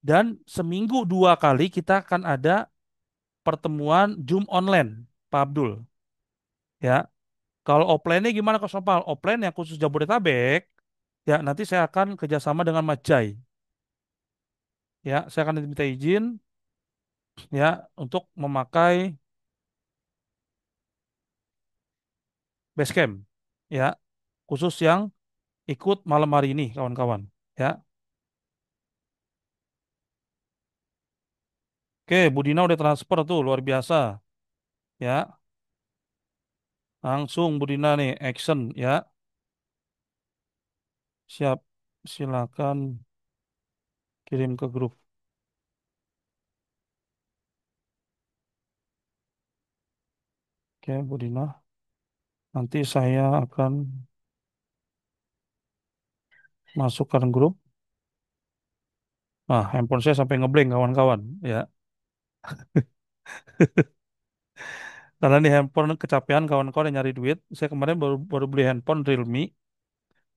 Dan seminggu 2 kali kita akan ada pertemuan Zoom online, Pak Abdul. Ya, kalau offline-nya gimana Kak Sopal? Offline yang khusus Jabodetabek, ya nanti saya akan kerjasama dengan Mas Jai. Ya, saya akan minta izin ya untuk memakai Basecamp. Ya, khusus yang ikut malam hari ini, kawan-kawan. Ya, oke, Bu Dina udah transfer tuh, luar biasa. Ya, langsung Bu Dina nih, action ya. Siap, silakan kirim ke grup. Oke, Bu Dina. Nanti saya akan masukkan grup. Nah, handphone saya sampai ngeblank kawan-kawan. Ya, karena ini handphone kecapean kawan-kawan yang nyari duit. Saya kemarin baru baru beli handphone Realme.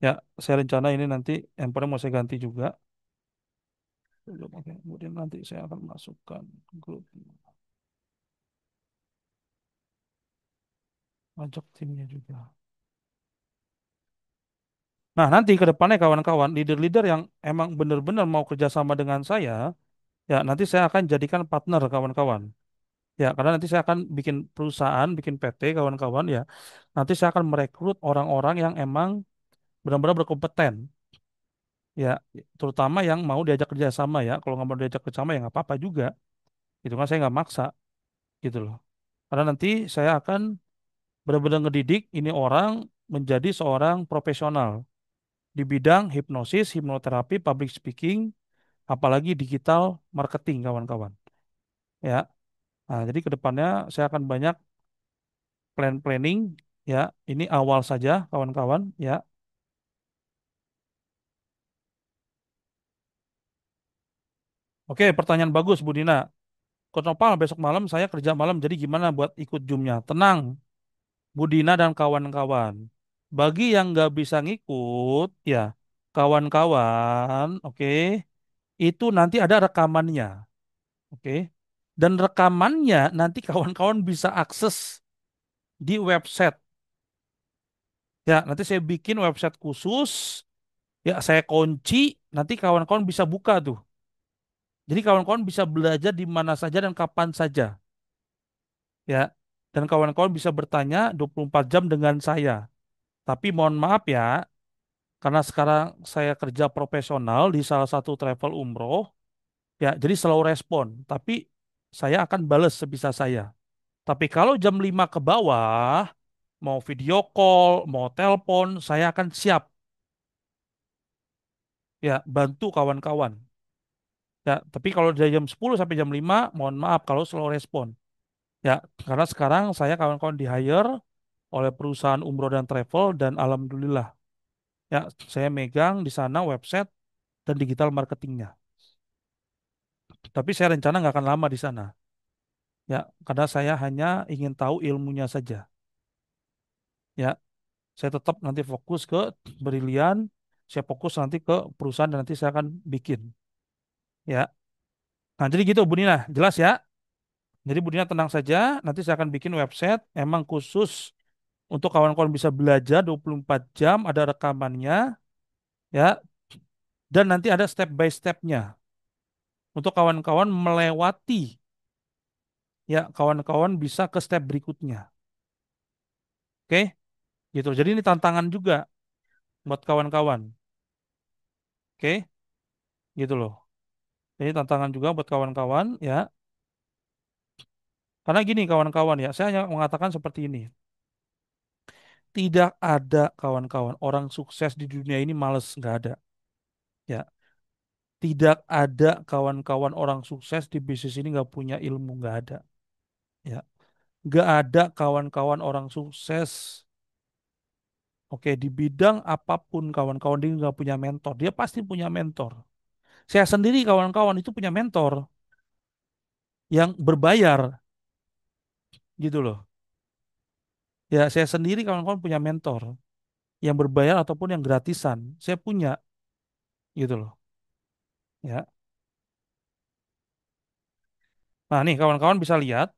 Ya, saya rencana ini nanti handphone mau saya ganti juga. Oke, kemudian nanti saya akan masukkan grup, ajak timnya juga. Nah, nanti ke depannya kawan-kawan, leader-leader yang emang benar-benar mau kerjasama dengan saya, ya nanti saya akan jadikan partner kawan-kawan. Ya, karena nanti saya akan bikin perusahaan, bikin PT kawan-kawan ya. Nanti saya akan merekrut orang-orang yang emang benar-benar berkompeten. Ya, terutama yang mau diajak kerjasama ya. Kalau nggak mau diajak kerjasama ya nggak apa-apa juga. Itu kan saya nggak maksa gitu loh. Karena nanti saya akan benar-benar ngedidik ini orang menjadi seorang profesional di bidang hipnosis, hipnoterapi, public speaking, apalagi digital marketing kawan-kawan. Ya, nah, jadi ke depannya saya akan banyak planning ya. Ini awal saja kawan-kawan ya. Oke, pertanyaan bagus Bu Dina. Konopal besok malam saya kerja malam jadi gimana buat ikut Zoom-nya? Tenang, Bu Dina dan kawan-kawan. Bagi yang nggak bisa ngikut, ya kawan-kawan, oke, itu nanti ada rekamannya, oke. Dan rekamannya nanti kawan-kawan bisa akses di website. Ya, nanti saya bikin website khusus, ya saya kunci, nanti kawan-kawan bisa buka tuh. Jadi kawan-kawan bisa belajar di mana saja dan kapan saja, ya. Dan kawan-kawan bisa bertanya 24 jam dengan saya. Tapi mohon maaf ya, karena sekarang saya kerja profesional di salah satu travel umroh, ya jadi slow respon. Tapi saya akan bales sebisa saya. Tapi kalau jam 5 ke bawah, mau video call, mau telepon, saya akan siap. Ya, bantu kawan-kawan. Ya, tapi kalau dari jam 10 sampai jam 5, mohon maaf kalau slow respon. Ya, karena sekarang saya kawan-kawan di hire oleh perusahaan umroh dan travel dan alhamdulillah ya saya megang di sana website dan digital marketingnya. Tapi saya rencana nggak akan lama di sana. Ya, karena saya hanya ingin tahu ilmunya saja. Ya, saya tetap nanti fokus ke Brilian, saya fokus nanti ke perusahaan dan nanti saya akan bikin. Ya, nah jadi gitu Bu Nina, jelas ya? Jadi Bu Dina tenang saja, nanti saya akan bikin website emang khusus untuk kawan-kawan bisa belajar 24 jam, ada rekamannya, ya, dan nanti ada step by stepnya untuk kawan-kawan melewati, ya, kawan-kawan bisa ke step berikutnya. Oke, gitu. Jadi ini tantangan juga buat kawan-kawan. Oke, gitu loh. Jadi tantangan juga buat kawan-kawan, ya. Karena gini kawan-kawan ya, saya hanya mengatakan seperti ini. Tidak ada kawan-kawan orang sukses di dunia ini males, nggak ada. Ya, tidak ada kawan-kawan orang sukses di bisnis ini nggak punya ilmu, nggak ada. Ya, nggak ada kawan-kawan orang sukses. Oke, di bidang apapun kawan-kawan dia nggak punya mentor, dia pasti punya mentor. Saya sendiri kawan-kawan itu punya mentor yang berbayar gitu loh. Ya, saya sendiri kawan-kawan punya mentor yang berbayar ataupun yang gratisan. Saya punya gitu loh. Ya. Nah, nih kawan-kawan bisa lihat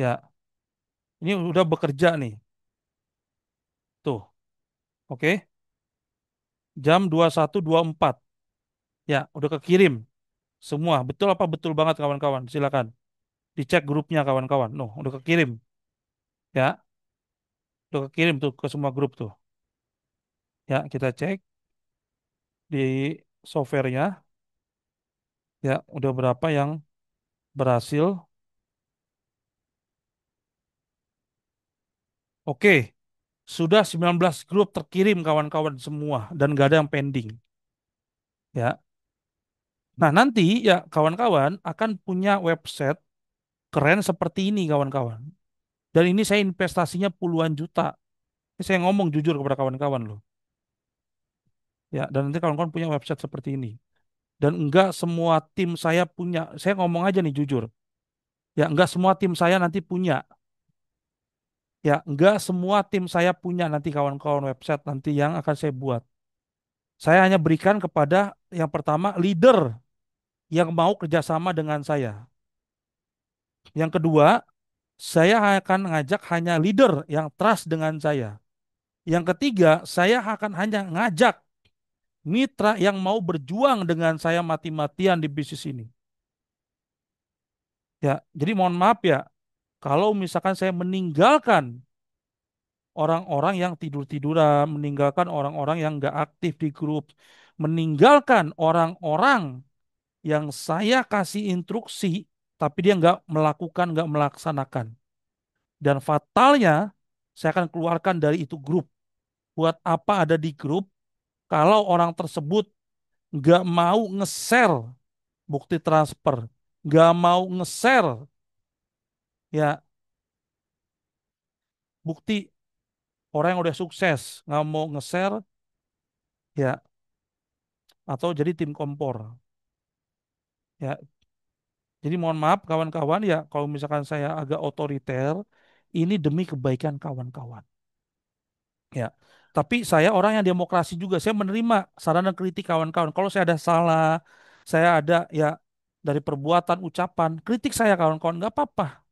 ya, ini udah bekerja nih. Tuh, oke. Jam 21.24. Ya, udah kekirim semua. Betul apa betul banget kawan-kawan? Silakan dicek grupnya kawan-kawan. Noh, udah kekirim. Ya, udah kekirim tuh ke semua grup tuh. Ya, kita cek di softwarenya. Ya, udah berapa yang berhasil. Oke, sudah 19 grup terkirim kawan-kawan semua dan gak ada yang pending. Ya. Nah, nanti ya kawan-kawan akan punya website keren seperti ini kawan-kawan. Dan ini saya investasinya puluhan juta. Ini saya ngomong jujur kepada kawan-kawan loh. Ya, dan nanti kawan-kawan punya website seperti ini. Dan enggak semua tim saya punya. Saya ngomong aja nih jujur. Ya, enggak semua tim saya nanti punya. Ya, enggak semua tim saya punya nanti kawan-kawan website nanti yang akan saya buat. Saya hanya berikan kepada yang pertama leader yang mau kerjasama dengan saya. Yang kedua, saya akan ngajak hanya leader yang trust dengan saya. Yang ketiga, saya akan hanya ngajak mitra yang mau berjuang dengan saya mati-matian di bisnis ini. Ya, jadi mohon maaf ya, kalau misalkan saya meninggalkan orang-orang yang tidur-tiduran, meninggalkan orang-orang yang nggak aktif di grup, meninggalkan orang-orang yang saya kasih instruksi, tapi dia nggak melakukan, nggak melaksanakan. Dan fatalnya, saya akan keluarkan dari itu grup. Buat apa ada di grup kalau orang tersebut nggak mau nge-share bukti transfer, nggak mau nge-share ya bukti orang yang udah sukses, nggak mau nge-share ya atau jadi tim kompor ya. Jadi mohon maaf kawan-kawan ya kalau misalkan saya agak otoriter, ini demi kebaikan kawan-kawan. Ya. Tapi saya orang yang demokrasi juga. Saya menerima saran dan kritik kawan-kawan. Kalau saya ada salah, saya ada ya dari perbuatan, ucapan, kritik saya kawan-kawan nggak apa-apa.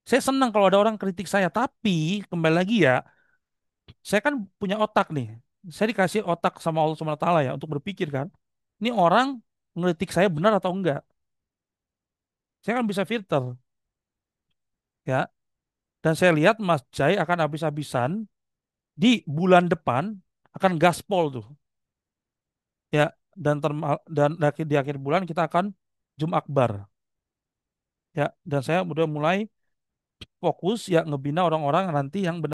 Saya senang kalau ada orang kritik saya. Tapi kembali lagi ya, saya kan punya otak nih. Saya dikasih otak sama Allah Subhanahu wa taala ya untuk berpikir kan. Ini orang ngeritik saya benar atau enggak? Saya kan bisa filter ya. Dan saya lihat Mas Jai akan habis-habisan di bulan depan akan gaspol tuh. Ya, dan di akhir bulan kita akan Jum Akbar. Ya, dan saya udah mulai fokus ya ngebina orang-orang nanti yang benar